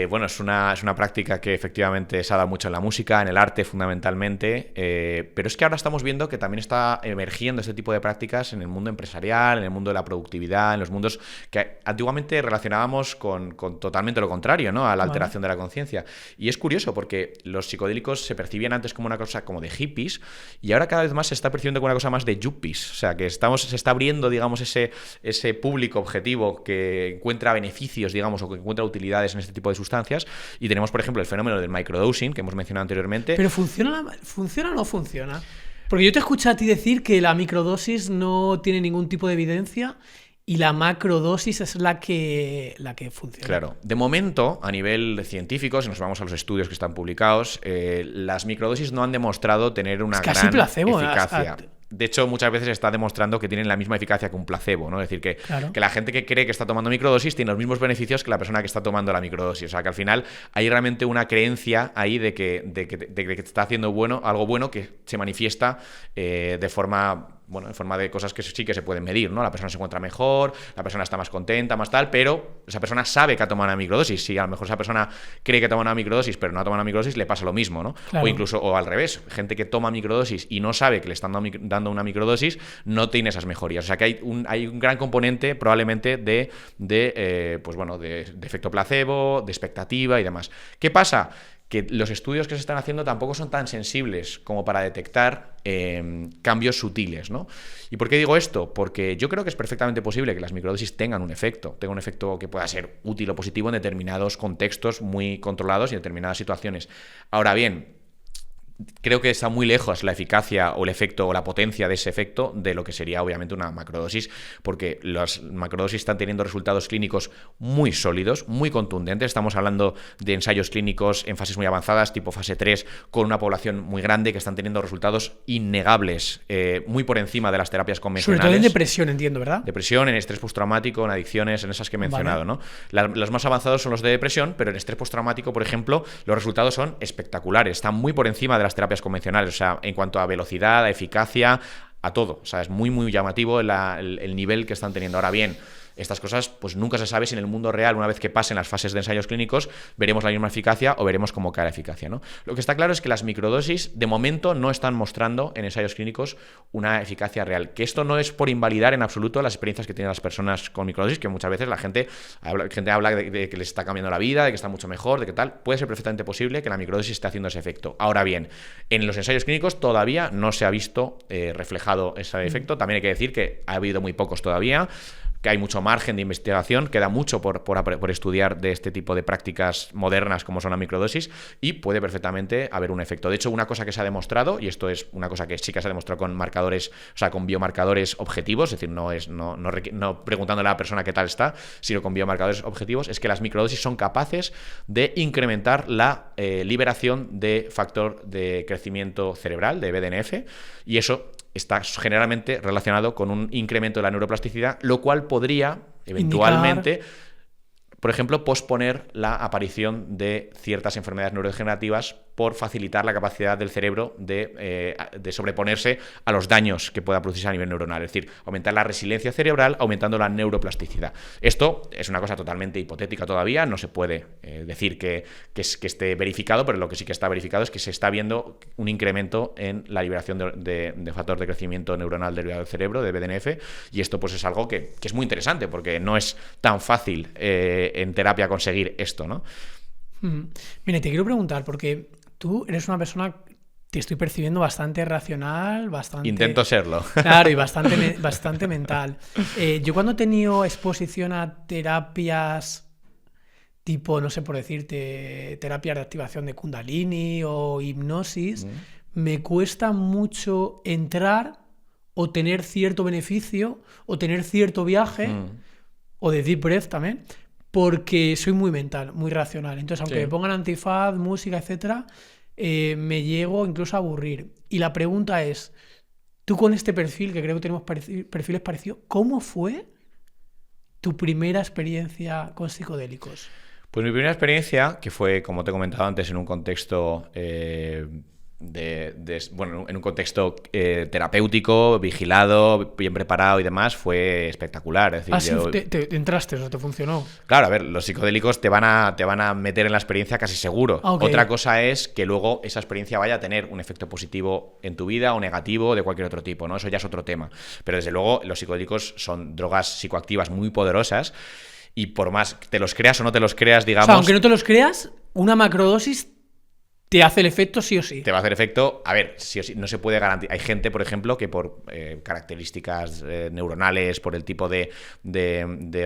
bueno, es una práctica que efectivamente se ha dado mucho en la música, en el arte fundamentalmente, pero es que ahora estamos viendo que también está emergiendo este tipo de prácticas en el mundo empresarial, en el mundo de la productividad, en los mundos que antiguamente relacionábamos con totalmente lo contrario, ¿no? A la alteración de la conciencia. Y es curioso porque los psicodélicos se percibían antes como una cosa como de hippies, y ahora cada vez más se está percibiendo como una cosa más de yuppies, o sea, que se está abriendo, digamos, ese público objetivo que encuentra beneficios, digamos, o que encuentra utilidades en este tipo de sustancias, y tenemos, por ejemplo, el fenómeno del microdosing, que hemos mencionado anteriormente. ¿Pero funciona o no funciona? Porque yo te escucho a ti decir que la microdosis no tiene ningún tipo de evidencia y la macrodosis es la que funciona. Claro. De momento, a nivel científico, si nos vamos a los estudios que están publicados, las microdosis no han demostrado tener una gran eficacia. De hecho, muchas veces se está demostrando que tienen la misma eficacia que un placebo, ¿no? Es decir, que la gente que cree que está tomando microdosis tiene los mismos beneficios que la persona que está tomando la microdosis. O sea, que al final hay realmente una creencia ahí de que te está haciendo algo bueno que se manifiesta de forma de cosas que sí que se pueden medir, ¿no? La persona se encuentra mejor, la persona está más contenta, más tal, pero esa persona sabe que ha tomado una microdosis. Si a lo mejor esa persona cree que toma una microdosis, pero no ha tomado una microdosis, le pasa lo mismo, ¿no? Claro. O al revés, gente que toma microdosis y no sabe que le están dando una microdosis, no tiene esas mejorías. O sea que hay un gran componente probablemente de efecto placebo, de expectativa y demás. ¿Qué pasa? Que los estudios que se están haciendo tampoco son tan sensibles como para detectar cambios sutiles, ¿no? ¿Y por qué digo esto? Porque yo creo que es perfectamente posible que las microdosis tengan un efecto que pueda ser útil o positivo en determinados contextos muy controlados y en determinadas situaciones. Ahora bien, creo que está muy lejos la eficacia o el efecto o la potencia de ese efecto de lo que sería obviamente una macrodosis, porque las macrodosis están teniendo resultados clínicos muy sólidos, muy contundentes. Estamos hablando de ensayos clínicos en fases muy avanzadas, tipo fase 3, con una población muy grande que están teniendo resultados innegables, muy por encima de las terapias convencionales. Sobre todo en depresión, entiendo, ¿verdad? Depresión, en estrés postraumático, en adicciones, en esas que he mencionado, ¿no? Los más avanzados son los de depresión, pero en estrés postraumático, por ejemplo, los resultados son espectaculares, están muy por encima de las terapias convencionales, o sea, en cuanto a velocidad, a eficacia, a todo. O sea, es muy, muy llamativo el nivel que están teniendo. Ahora bien, estas cosas pues nunca se sabe si en el mundo real, una vez que pasen las fases de ensayos clínicos, veremos la misma eficacia o veremos cómo cae la eficacia, ¿no? Lo que está claro es que las microdosis de momento no están mostrando en ensayos clínicos una eficacia real. Que esto no es por invalidar en absoluto las experiencias que tienen las personas con microdosis, que muchas veces la gente habla de que les está cambiando la vida, de que está mucho mejor, de que tal. Puede ser perfectamente posible que la microdosis esté haciendo ese efecto. Ahora bien, en los ensayos clínicos todavía no se ha visto reflejado ese efecto. También hay que decir que ha habido muy pocos todavía, que hay mucho margen de investigación, queda mucho por estudiar de este tipo de prácticas modernas como son la microdosis, y puede perfectamente haber un efecto. De hecho, una cosa que se ha demostrado, y esto es una cosa que sí que se ha demostrado con marcadores, o sea, con biomarcadores objetivos, es decir, no preguntándole a la persona qué tal está, sino con biomarcadores objetivos, es que las microdosis son capaces de incrementar la liberación de factor de crecimiento cerebral, de BDNF, y eso está generalmente relacionado con un incremento de la neuroplasticidad, lo cual podría eventualmente, por ejemplo, posponer la aparición de ciertas enfermedades neurodegenerativas por facilitar la capacidad del cerebro de sobreponerse a los daños que pueda producirse a nivel neuronal, es decir, aumentar la resiliencia cerebral, aumentando la neuroplasticidad. Esto es una cosa totalmente hipotética todavía, no se puede decir que esté verificado, pero lo que sí que está verificado es que se está viendo un incremento en la liberación de factor de crecimiento neuronal derivado del cerebro, de BDNF, y esto pues es algo que es muy interesante, porque no es tan fácil en terapia conseguir esto, ¿no? Mira, te quiero preguntar, porque tú eres una persona, te estoy percibiendo bastante racional, bastante... Intento serlo. Claro, y bastante mental. Yo cuando he tenido exposición a terapias tipo, no sé por decirte, terapias de activación de Kundalini o hipnosis, me cuesta mucho entrar o tener cierto beneficio o tener cierto viaje, o de deep breath también, porque soy muy mental, muy racional. Entonces, aunque me pongan antifaz, música, etcétera, me llego incluso a aburrir. Y la pregunta es, tú con este perfil, que creo que tenemos perfiles parecidos, ¿cómo fue tu primera experiencia con psicodélicos? Pues mi primera experiencia, que fue, como te he comentado antes, en un contexto... en un contexto terapéutico, vigilado, bien preparado y demás, fue espectacular. Es decir, te entraste, o te funcionó. Claro, a ver, los psicodélicos te van a meter en la experiencia casi seguro. Okay. Otra cosa es que luego esa experiencia vaya a tener un efecto positivo en tu vida o negativo de cualquier otro tipo, ¿no? Eso ya es otro tema. Pero desde luego los psicodélicos son drogas psicoactivas muy poderosas y por más que te los creas o no te los creas, digamos... O sea, aunque no te los creas, una macrodosis te hace el efecto sí o sí. Te va a hacer efecto, a ver, sí o sí, no se puede garantizar. Hay gente, por ejemplo, que por características neuronales, por el tipo de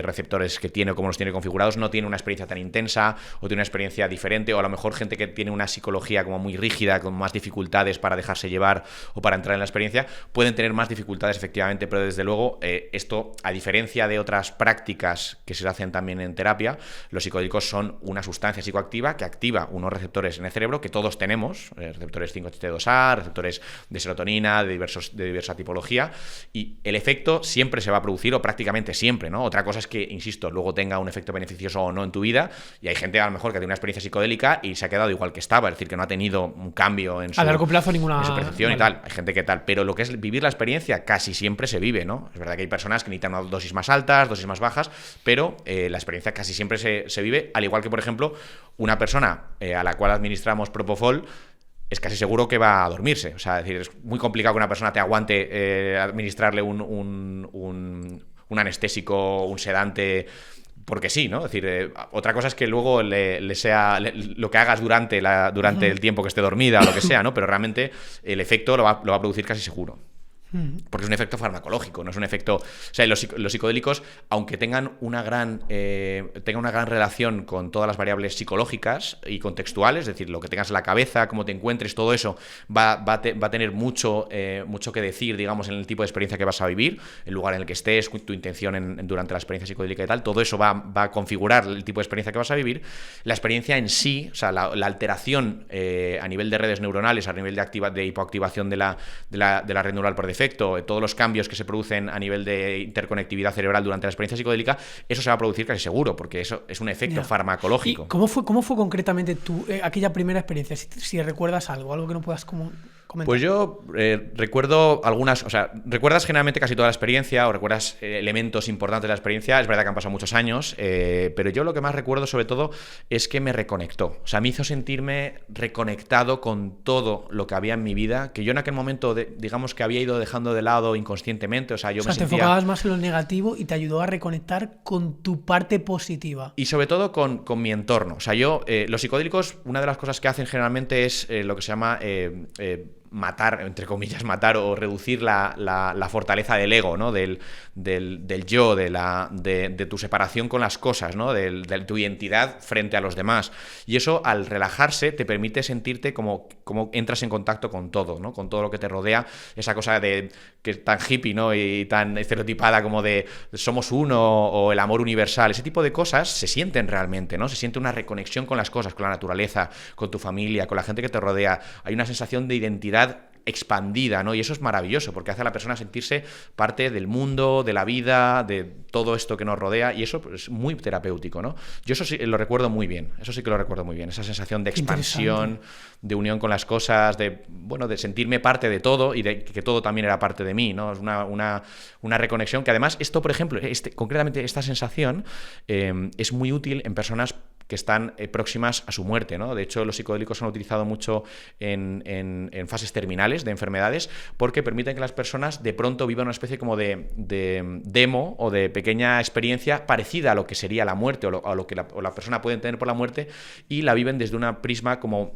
receptores que tiene o cómo los tiene configurados, no tiene una experiencia tan intensa o tiene una experiencia diferente, o a lo mejor gente que tiene una psicología como muy rígida, con más dificultades para dejarse llevar o para entrar en la experiencia, pueden tener más dificultades efectivamente, pero desde luego esto, a diferencia de otras prácticas que se hacen también en terapia, los psicodélicos son una sustancia psicoactiva que activa unos receptores en el cerebro que todos tenemos, receptores 5HT2A, receptores de serotonina, de diversa tipología, y el efecto siempre se va a producir, o prácticamente siempre, ¿no? Otra cosa es que, insisto, luego tenga un efecto beneficioso o no en tu vida, y hay gente a lo mejor que tiene una experiencia psicodélica y se ha quedado igual que estaba, es decir, que no ha tenido un cambio en su, a largo plazo ninguna en su percepción vale. Y tal. Hay gente que tal, pero lo que es vivir la experiencia casi siempre se vive, ¿no? Es verdad que hay personas que necesitan una dosis más altas, dosis más bajas, pero la experiencia casi siempre se vive, al igual que, por ejemplo, una persona a la cual administramos Propofol es casi seguro que va a dormirse. O sea, es decir, es muy complicado que una persona te aguante administrarle un anestésico, un sedante, porque sí, ¿no? Es decir, otra cosa es que luego le sea lo que hagas durante el tiempo que esté dormida o lo que sea, ¿no? Pero realmente el efecto lo va a producir casi seguro. Porque es un efecto farmacológico, no es un efecto... O sea, los psicodélicos, aunque tengan una gran relación con todas las variables psicológicas y contextuales, es decir, lo que tengas en la cabeza, cómo te encuentres, todo eso va a tener mucho que decir, digamos, en el tipo de experiencia que vas a vivir, el lugar en el que estés, tu intención durante la experiencia psicodélica y tal, todo eso va a configurar el tipo de experiencia que vas a vivir. La experiencia en sí, o sea, la alteración a nivel de redes neuronales, a nivel de hipoactivación de la red neural por defecto, todos los cambios que se producen a nivel de interconectividad cerebral durante la experiencia psicodélica, eso se va a producir casi seguro, porque eso es un efecto farmacológico. ¿Y cómo fue concretamente aquella primera experiencia? Si recuerdas algo que no puedas comentar. Pues yo recuerdo algunas, o sea, recuerdas generalmente casi toda la experiencia o recuerdas elementos importantes de la experiencia. Es verdad que han pasado muchos años, pero yo lo que más recuerdo sobre todo es que me reconectó. O sea, me hizo sentirme reconectado con todo lo que había en mi vida, que yo en aquel momento, digamos que había ido dejando de lado inconscientemente. O sea, yo me sentía... te enfocabas más en lo negativo y te ayudó a reconectar con tu parte positiva. Y sobre todo con mi entorno. O sea, los psicodélicos, una de las cosas que hacen generalmente es lo que se llama... matar, entre comillas, matar o reducir la fortaleza del ego, ¿no? Del yo, de tu separación con las cosas, ¿no? De tu identidad frente a los demás. Y eso, al relajarse, te permite sentirte como entras en contacto con todo, ¿no? Con todo lo que te rodea, esa cosa que es tan hippie, ¿no? Y tan estereotipada como de somos uno o el amor universal. Ese tipo de cosas se sienten realmente, ¿no? Se siente una reconexión con las cosas, con la naturaleza, con tu familia, con la gente que te rodea. Hay una sensación de identidad expandida, ¿no? Y eso es maravilloso, porque hace a la persona sentirse parte del mundo, de la vida, de todo esto que nos rodea, y eso es muy terapéutico, ¿no? Yo eso sí lo recuerdo muy bien, eso sí que lo recuerdo muy bien, esa sensación de expansión, de unión con las cosas, de sentirme parte de todo y de que todo también era parte de mí, ¿no? Es una reconexión que además esto, por ejemplo, concretamente esta sensación es muy útil en personas que están próximas a su muerte, ¿no? De hecho, los psicodélicos se han utilizado mucho en fases terminales de enfermedades porque permiten que las personas de pronto vivan una especie como de demo o de pequeña experiencia parecida a lo que sería la muerte o a lo que la persona puede tener por la muerte, y la viven desde una prisma como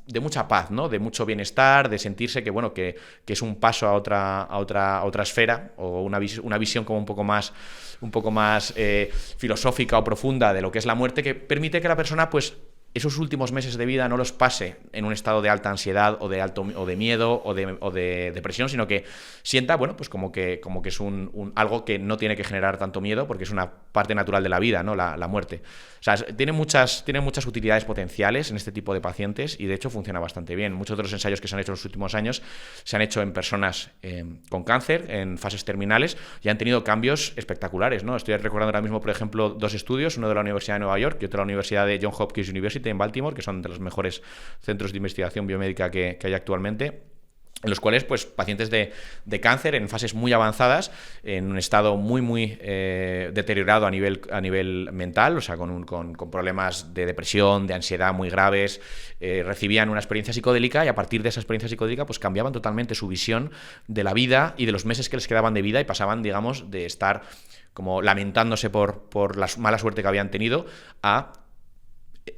de mucha paz, ¿no? De mucho bienestar, de sentirse que es un paso a otra esfera, o una visión como un poco más filosófica o profunda de lo que es la muerte, que permite que la persona pues esos últimos meses de vida no los pase en un estado de alta ansiedad o de miedo o de depresión, sino que sienta, pues como que es algo que no tiene que generar tanto miedo, porque es una parte natural de la vida, ¿no? La muerte. O sea, tiene muchas utilidades potenciales en este tipo de pacientes, y de hecho funciona bastante bien. Muchos de los ensayos que se han hecho en los últimos años se han hecho en personas con cáncer, en fases terminales, y han tenido cambios espectaculares, ¿no? Estoy recordando ahora mismo, por ejemplo, 2 estudios, uno de la Universidad de Nueva York y otro de la Universidad de Johns Hopkins University en Baltimore, que son de los mejores centros de investigación biomédica que hay actualmente, en los cuales pues pacientes de cáncer en fases muy avanzadas, en un estado muy deteriorado a nivel mental, o sea, con problemas de depresión, de ansiedad muy graves, recibían una experiencia psicodélica, y a partir de esa experiencia psicodélica pues cambiaban totalmente su visión de la vida y de los meses que les quedaban de vida, y pasaban, digamos, de estar como lamentándose por la mala suerte que habían tenido a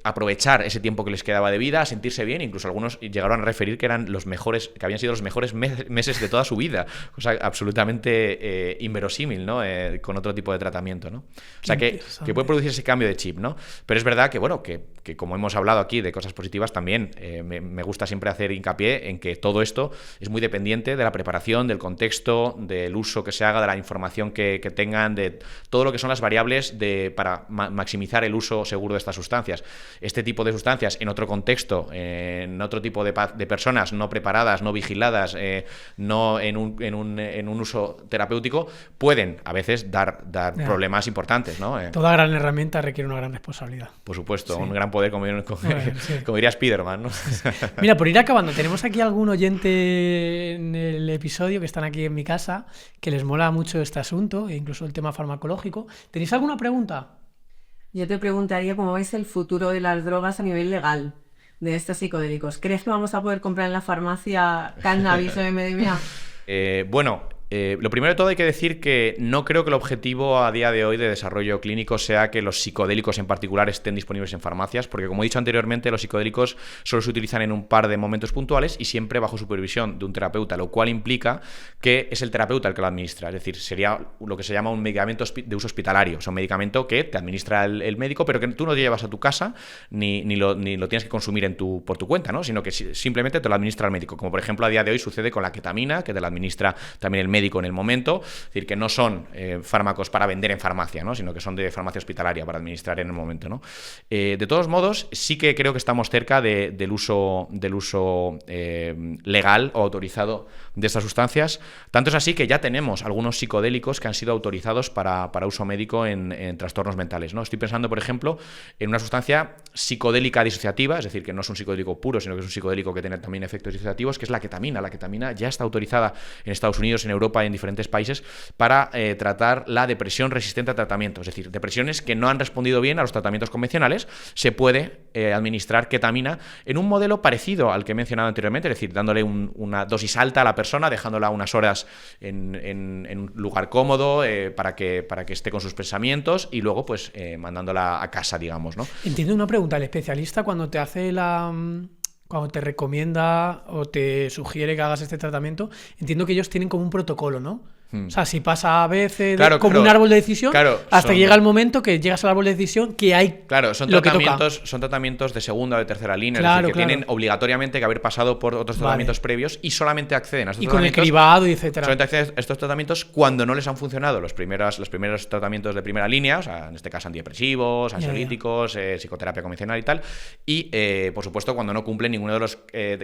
aprovechar ese tiempo que les quedaba de vida, a sentirse bien. Incluso algunos llegaron a referir que eran los mejores, que habían sido los mejores meses de toda su vida, cosa absolutamente inverosímil, ¿no? Con otro tipo de tratamiento, ¿no? O sea, que puede producir ese cambio de chip, ¿no? Pero es verdad que como hemos hablado aquí de cosas positivas, también me gusta siempre hacer hincapié en que todo esto es muy dependiente de la preparación, del contexto, del uso que se haga, de la información que tengan, de todo lo que son las variables para maximizar el uso seguro de estas sustancias. Este tipo de sustancias en otro contexto, en otro tipo de personas no preparadas, no vigiladas, no en un uso terapéutico, pueden a veces dar problemas importantes, ¿no? Toda gran herramienta requiere una gran responsabilidad. Por supuesto, sí. Un gran poder, como diría Spiderman, ¿no? Mira, por ir acabando, tenemos aquí algún oyente en el episodio que están aquí en mi casa, que les mola mucho este asunto, e incluso el tema farmacológico. ¿Tenéis alguna pregunta? Yo te preguntaría cómo ves el futuro de las drogas a nivel legal, de estos psicodélicos. ¿Crees que vamos a poder comprar en la farmacia cannabis o MDMA? Lo primero de todo hay que decir que no creo que el objetivo a día de hoy de desarrollo clínico sea que los psicodélicos en particular estén disponibles en farmacias, porque como he dicho anteriormente, los psicodélicos solo se utilizan en un par de momentos puntuales y siempre bajo supervisión de un terapeuta, lo cual implica que es el terapeuta el que lo administra, es decir, sería lo que se llama un medicamento de uso hospitalario, o sea, un medicamento que te administra el médico, pero que tú no te llevas a tu casa ni lo tienes que consumir por tu cuenta, ¿no? Sino que simplemente te lo administra el médico, como por ejemplo a día de hoy sucede con la ketamina, que te la administra también el médico en el momento, es decir, que no son fármacos para vender en farmacia, ¿no? Sino que son de farmacia hospitalaria para administrar en el momento, ¿no? De todos modos, sí que creo que estamos cerca del uso legal o autorizado de estas sustancias. Tanto es así que ya tenemos algunos psicodélicos que han sido autorizados para uso médico en trastornos mentales, ¿no? Estoy pensando, por ejemplo, en una sustancia psicodélica disociativa, es decir, que no es un psicodélico puro, sino que es un psicodélico que tiene también efectos disociativos, que es la ketamina. La ketamina ya está autorizada en Estados Unidos, en Europa y en diferentes países para tratar la depresión resistente a tratamiento, es decir, depresiones que no han respondido bien a los tratamientos convencionales. Se puede administrar ketamina en un modelo parecido al que he mencionado anteriormente, es decir, dándole una dosis alta a la persona, dejándola unas horas en un lugar cómodo para que esté con sus pensamientos y luego pues mandándola a casa, digamos, ¿no? Entiendo una pregunta, el especialista cuando te hace cuando te recomienda o te sugiere que hagas este tratamiento, entiendo que ellos tienen como un protocolo, ¿no? O sea, si pasa a veces Claro, como claro. un árbol de decisión, Claro, hasta son- que llega el momento que llegas al árbol de decisión que hay Claro, son lo que toca. tratamientos de segunda o de tercera línea, Claro, es decir, que claro. tienen obligatoriamente que haber pasado por otros Vale. tratamientos previos y solamente acceden a estos Y con el tratamientos. cribado y etcétera. Solamente acceden a estos tratamientos cuando no les han funcionado los primeros tratamientos de primera línea, o sea, en este caso antidepresivos, Ya, ya. ansiolíticos, psicoterapia convencional y tal. Y, por supuesto, cuando no cumplen ninguna de las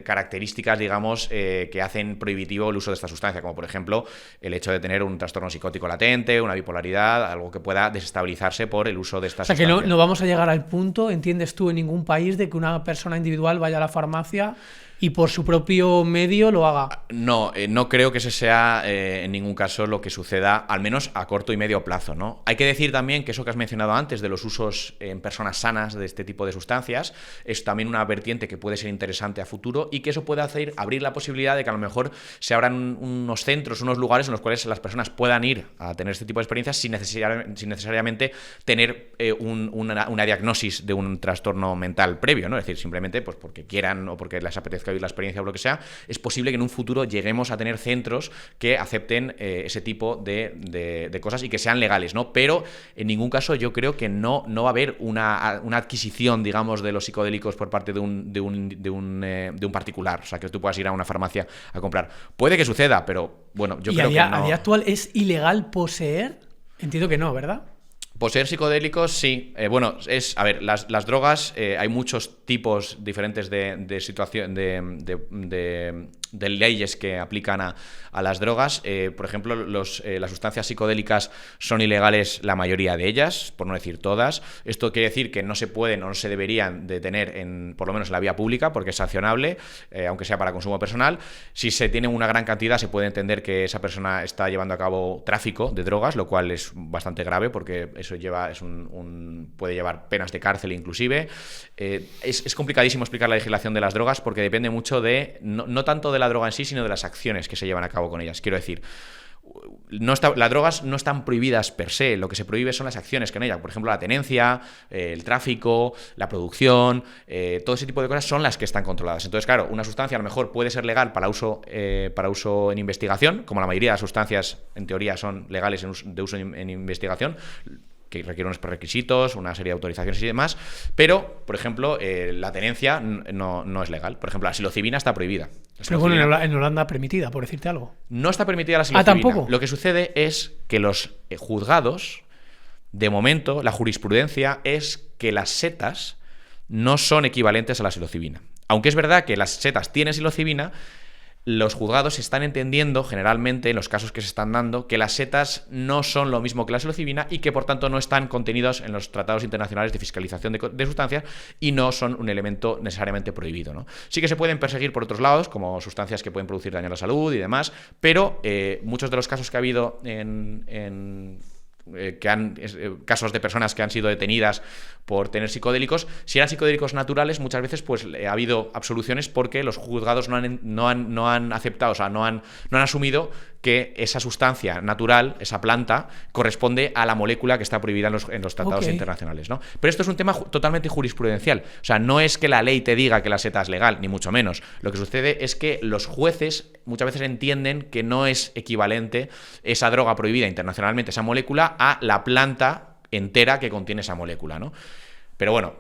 características, digamos, que hacen prohibitivo el uso de esta sustancia, como por ejemplo el hecho de tener un trastorno psicótico latente, una bipolaridad, algo que pueda desestabilizarse por el uso de esta O sea, sustancia. que no vamos a llegar al punto, entiendes tú, en ningún país de que una persona individual vaya a la farmacia y por su propio medio lo haga. No, no creo que ese sea en ningún caso lo que suceda, al menos a corto y medio plazo, ¿no? Hay que decir también que eso que has mencionado antes de los usos en personas sanas de este tipo de sustancias es también una vertiente que puede ser interesante a futuro y que eso puede abrir la posibilidad de que a lo mejor se abran unos centros, unos lugares en los cuales las personas puedan ir a tener este tipo de experiencias sin necesariamente tener una diagnosis de un trastorno mental previo, ¿no? Es decir, simplemente pues porque quieran o porque les apetezca vivir la experiencia o lo que sea, es posible que en un futuro lleguemos a tener centros que acepten ese tipo de cosas y que sean legales, ¿no? Pero en ningún caso yo creo que no va a haber una adquisición, digamos, de los psicodélicos por parte de un particular, o sea, que tú puedas ir a una farmacia a comprar. Puede que suceda, pero bueno, yo creo que no. ¿A día actual es ilegal poseer? Entiendo que no, ¿verdad? Poseer psicodélicos, sí. Bueno, a ver, las drogas, hay muchos tipos diferentes de situación, de leyes que aplican a las drogas. Por ejemplo, las sustancias psicodélicas son ilegales la mayoría de ellas, por no decir todas. Esto quiere decir que no se pueden o no se deberían de tener por lo menos en la vía pública, porque es sancionable, aunque sea para consumo personal. Si se tiene una gran cantidad, se puede entender que esa persona está llevando a cabo tráfico de drogas, lo cual es bastante grave, porque eso puede llevar penas de cárcel inclusive. Es complicadísimo explicar la legislación de las drogas porque depende mucho no tanto de la droga en sí, sino de las acciones que se llevan a cabo con ellas. Quiero decir, las drogas no están prohibidas per se, lo que se prohíbe son las acciones con ellas. Por ejemplo, la tenencia, el tráfico, la producción, todo ese tipo de cosas son las que están controladas. Entonces, claro, una sustancia a lo mejor puede ser legal para uso en investigación, como la mayoría de las sustancias en teoría son legales de uso en investigación, que requiere unos prerequisitos, una serie de autorizaciones y demás, pero, por ejemplo, la tenencia no es legal. Por ejemplo, la psilocibina está prohibida. Pero bueno, en Holanda permitida, por decirte algo. No está permitida la psilocibina. ¿Tampoco? Lo que sucede es que los juzgados, de momento, la jurisprudencia es que las setas no son equivalentes a la psilocibina. Aunque es verdad que las setas tienen psilocibina, los juzgados están entendiendo, generalmente, en los casos que se están dando, que las setas no son lo mismo que la psilocibina y que, por tanto, no están contenidos en los tratados internacionales de fiscalización de sustancias y no son un elemento necesariamente prohibido, ¿no? Sí que se pueden perseguir por otros lados, como sustancias que pueden producir daño a la salud y demás, pero muchos de los casos que ha habido casos de personas que han sido detenidas por tener psicodélicos, si eran psicodélicos naturales, muchas veces pues ha habido absoluciones porque los juzgados no han aceptado, o sea, no han asumido que esa sustancia natural, esa planta, corresponde a la molécula que está prohibida en los tratados internacionales, ¿no? Pero esto es un tema totalmente jurisprudencial. O sea, no es que la ley te diga que la seta es legal, ni mucho menos. Lo que sucede es que los jueces muchas veces entienden que no es equivalente esa droga prohibida internacionalmente, esa molécula, a la planta entera que contiene esa molécula, ¿no? Pero bueno,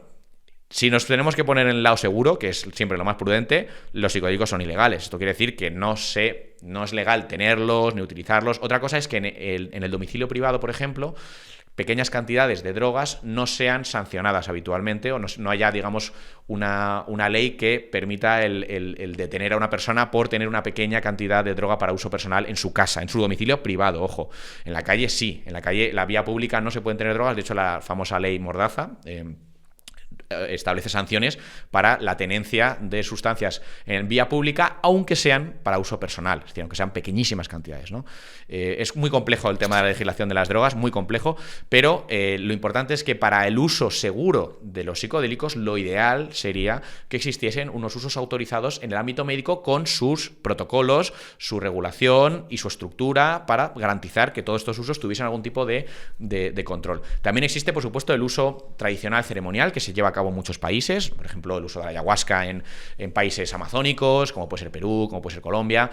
si nos tenemos que poner en el lado seguro, que es siempre lo más prudente, los psicodélicos son ilegales. Esto quiere decir que no es legal tenerlos ni utilizarlos. Otra cosa es que en el domicilio privado, por ejemplo, pequeñas cantidades de drogas no sean sancionadas habitualmente o no haya, digamos, una ley que permita el detener a una persona por tener una pequeña cantidad de droga para uso personal en su casa, en su domicilio privado, ojo. En la calle sí, en la calle, la vía pública no se pueden tener drogas. De hecho, la famosa ley Mordaza establece sanciones para la tenencia de sustancias en vía pública, aunque sean para uso personal, es decir, aunque sean pequeñísimas cantidades, ¿no? Es muy complejo el tema de la legislación de las drogas, muy complejo, pero lo importante es que para el uso seguro de los psicodélicos, lo ideal sería que existiesen unos usos autorizados en el ámbito médico con sus protocolos, su regulación y su estructura para garantizar que todos estos usos tuviesen algún tipo de control. También existe, por supuesto, el uso tradicional ceremonial que se lleva a cabo en muchos países, por ejemplo, el uso de la ayahuasca en países amazónicos, como puede ser Perú, como puede ser Colombia.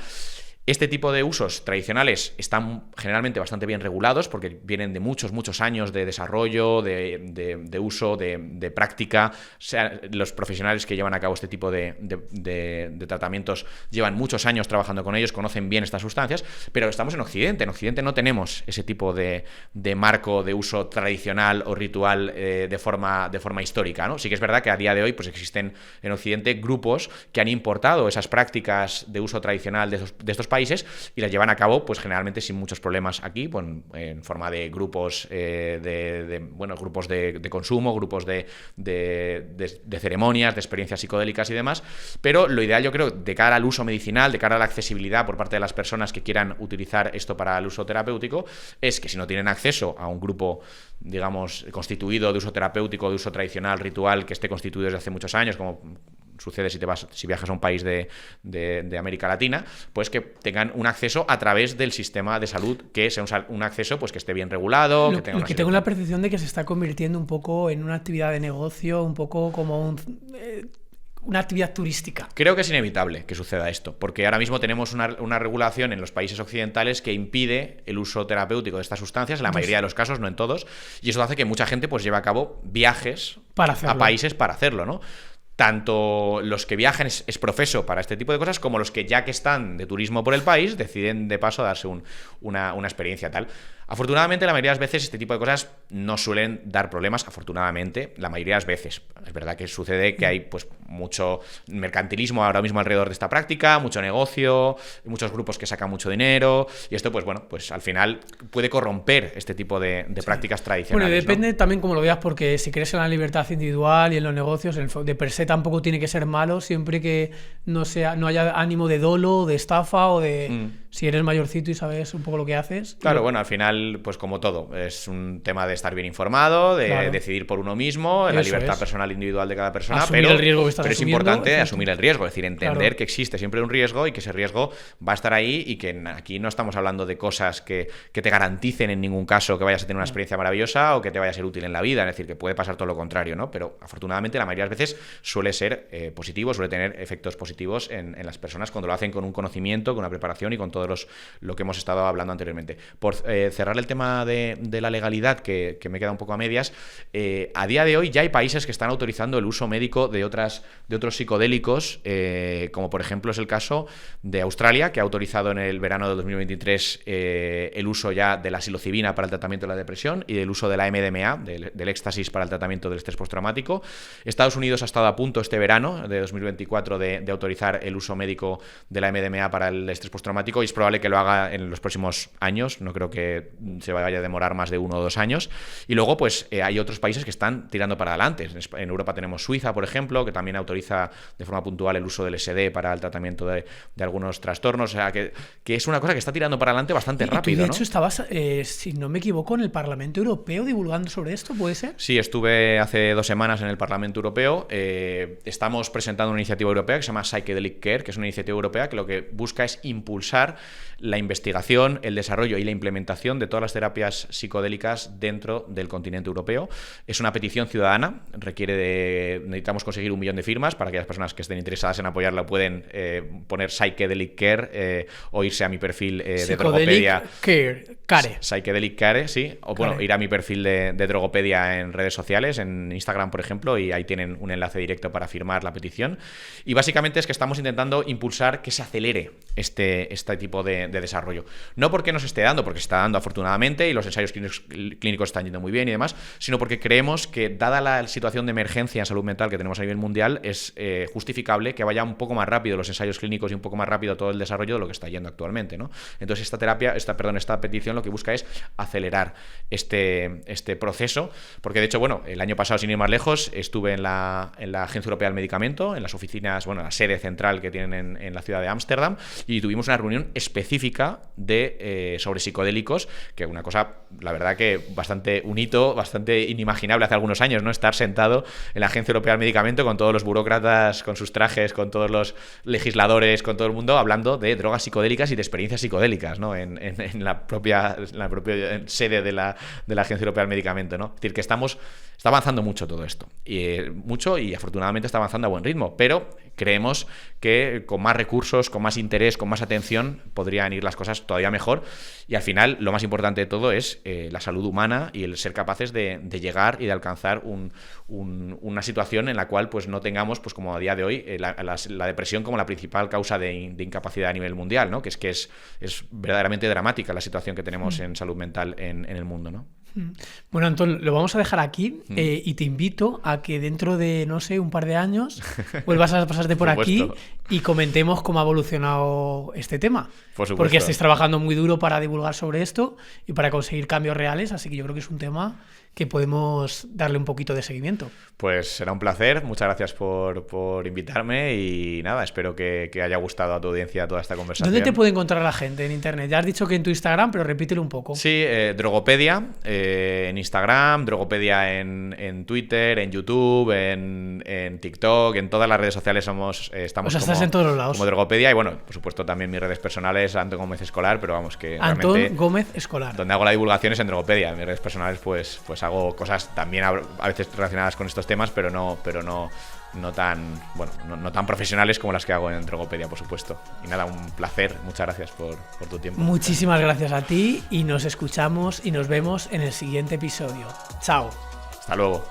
Este tipo de usos tradicionales están generalmente bastante bien regulados porque vienen de muchos años de desarrollo, de uso, de práctica. O sea, los profesionales que llevan a cabo este tipo de tratamientos llevan muchos años trabajando con ellos, conocen bien estas sustancias, pero estamos en Occidente. En Occidente no tenemos ese tipo de marco de uso tradicional o ritual de forma histórica, ¿no? Sí que es verdad que a día de hoy pues existen en Occidente grupos que han importado esas prácticas de uso tradicional de estos países y las llevan a cabo pues generalmente sin muchos problemas aquí, pues, en forma de grupos grupos de consumo, grupos de ceremonias, de experiencias psicodélicas y demás, pero lo ideal yo creo de cara al uso medicinal, de cara a la accesibilidad por parte de las personas que quieran utilizar esto para el uso terapéutico, es que si no tienen acceso a un grupo, digamos, constituido de uso terapéutico, de uso tradicional, ritual, que esté constituido desde hace muchos años, como sucede si viajas a un país de América Latina, pues que tengan un acceso a través del sistema de salud, que sea un acceso pues que esté bien regulado. Tengo la percepción de que se está convirtiendo un poco en una actividad de negocio, un poco como una actividad turística. Creo que es inevitable que suceda esto, porque ahora mismo tenemos una regulación en los países occidentales que impide el uso terapéutico de estas sustancias, en la mayoría de los casos, no en todos, y eso hace que mucha gente pues lleve a cabo viajes a países para hacerlo, ¿no? Tanto los que viajan es profeso para este tipo de cosas, como los que ya que están de turismo por el país deciden de paso darse una experiencia tal. Afortunadamente, la mayoría de las veces este tipo de cosas no suelen dar problemas, afortunadamente, la mayoría de las veces. Es verdad que sucede que hay pues mucho mercantilismo ahora mismo alrededor de esta práctica, mucho negocio, muchos grupos que sacan mucho dinero, y esto pues bueno, pues al final puede corromper este tipo de prácticas tradicionales. Bueno, depende también como lo veas, porque si crees en la libertad individual y en los negocios, de per se tampoco tiene que ser malo, siempre que no haya ánimo de dolo, de estafa o de... Si eres mayorcito y sabes un poco lo que haces. Claro, bueno, al final, pues como todo, es un tema de estar bien informado, de decidir por uno mismo, la libertad personal individual de cada persona, pero es importante asumir el riesgo, es decir, entender que existe siempre un riesgo y que ese riesgo va a estar ahí y que aquí no estamos hablando de cosas que te garanticen en ningún caso que vayas a tener una experiencia maravillosa o que te vaya a ser útil en la vida, es decir, que puede pasar todo lo contrario, ¿no? Pero afortunadamente la mayoría de las veces suele ser positivo, suele tener efectos positivos en las personas cuando lo hacen con un conocimiento, con una preparación y con todos lo que hemos estado hablando anteriormente. Por cerrar el tema de la legalidad, que me queda un poco a medias, a día de hoy ya hay países que están autorizando el uso médico de otros psicodélicos, como por ejemplo es el caso de Australia, que ha autorizado en el verano de 2023 el uso ya de la psilocibina para el tratamiento de la depresión y el uso de la MDMA, del éxtasis para el tratamiento del estrés postraumático. Estados Unidos ha estado a punto este verano de 2024 de autorizar el uso médico de la MDMA para el estrés postraumático, y es probable que lo haga en los próximos años, no creo que se vaya a demorar más de 1 o 2 años. Y luego pues hay otros países que están tirando para adelante. En Europa tenemos Suiza, por ejemplo, que también autoriza de forma puntual el uso del LSD para el tratamiento de algunos trastornos, o sea que es una cosa que está tirando para adelante bastante rápido. Tú, de hecho, estabas, si no me equivoco, en el Parlamento Europeo divulgando sobre esto, ¿puede ser? Sí, estuve hace 2 semanas en el Parlamento Europeo. Estamos presentando una iniciativa europea que se llama Psychedelic Care, que es una iniciativa europea que lo que busca es impulsar la investigación, el desarrollo y la implementación de todas las terapias psicodélicas dentro del continente europeo. Es una petición ciudadana, necesitamos conseguir 1 millón de firmas. Para aquellas personas que estén interesadas en apoyarla pueden poner Psychedelic Care o irse a mi perfil de Drogopedia. Psychedelic Care, sí. O bueno, ir a mi perfil de Drogopedia en redes sociales, en Instagram, por ejemplo, y ahí tienen un enlace directo para firmar la petición. Y básicamente es que estamos intentando impulsar que se acelere este tipo de desarrollo. No porque nos esté dando, porque se está dando afortunadamente y los ensayos clínicos están yendo muy bien y demás, sino porque creemos que, dada la situación de emergencia en salud mental que tenemos a nivel mundial, es justificable que vaya un poco más rápido los ensayos clínicos y un poco más rápido todo el desarrollo de lo que está yendo actualmente, ¿no? Entonces esta petición lo que busca es acelerar este proceso, porque de hecho, bueno, el año pasado, sin ir más lejos, estuve en la Agencia Europea del Medicamento, en las oficinas, bueno, la sede central que tienen en la ciudad de Ámsterdam, y tuvimos una reunión específica sobre psicodélicos, que una cosa, la verdad que un hito bastante inimaginable hace algunos años, ¿no? Estar sentado en la Agencia Europea del Medicamento con todos los burócratas, con sus trajes, con todos los legisladores, con todo el mundo hablando de drogas psicodélicas y de experiencias psicodélicas, ¿no? En la propia sede de la Agencia Europea del Medicamento, ¿no? Es decir, que está avanzando mucho todo esto, y afortunadamente está avanzando a buen ritmo, pero creemos que con más recursos, con más interés, con más atención, podrían ir las cosas todavía mejor. Y al final, lo más importante de todo es la salud humana y el ser capaces de llegar y de alcanzar una situación en la cual pues no tengamos, pues como a día de hoy, la depresión como la principal causa de incapacidad a nivel mundial, ¿no? Que es verdaderamente dramática la situación que tenemos en salud mental en el mundo, ¿no? Bueno, Antón, lo vamos a dejar aquí y te invito a que dentro de, no sé, un par de años vuelvas a pasarte por aquí y comentemos cómo ha evolucionado este tema. Por supuesto. Porque estáis trabajando muy duro para divulgar sobre esto y para conseguir cambios reales, así que yo creo que es un tema que podemos darle un poquito de seguimiento. Pues será un placer, muchas gracias por invitarme y nada, espero que haya gustado a tu audiencia toda esta conversación. ¿Dónde te puede encontrar la gente en internet? Ya has dicho que en tu Instagram, pero repítelo un poco. Sí, Drogopedia en Instagram, Drogopedia en Twitter, en YouTube, en TikTok, en todas las redes sociales estamos estás en todos los lados. Como Drogopedia y bueno, por supuesto también mis redes personales, Antón Gómez Escolar, pero vamos que Antón Gómez Escolar. Donde hago la divulgación es en Drogopedia, en mis redes personales pues hago cosas también a veces relacionadas con estos temas, pero no tan profesionales como las que hago en Drogopedia, por supuesto. Y nada, un placer, muchas gracias por tu tiempo. Muchísimas gracias a ti y nos escuchamos y nos vemos en el siguiente episodio. Chao. Hasta luego.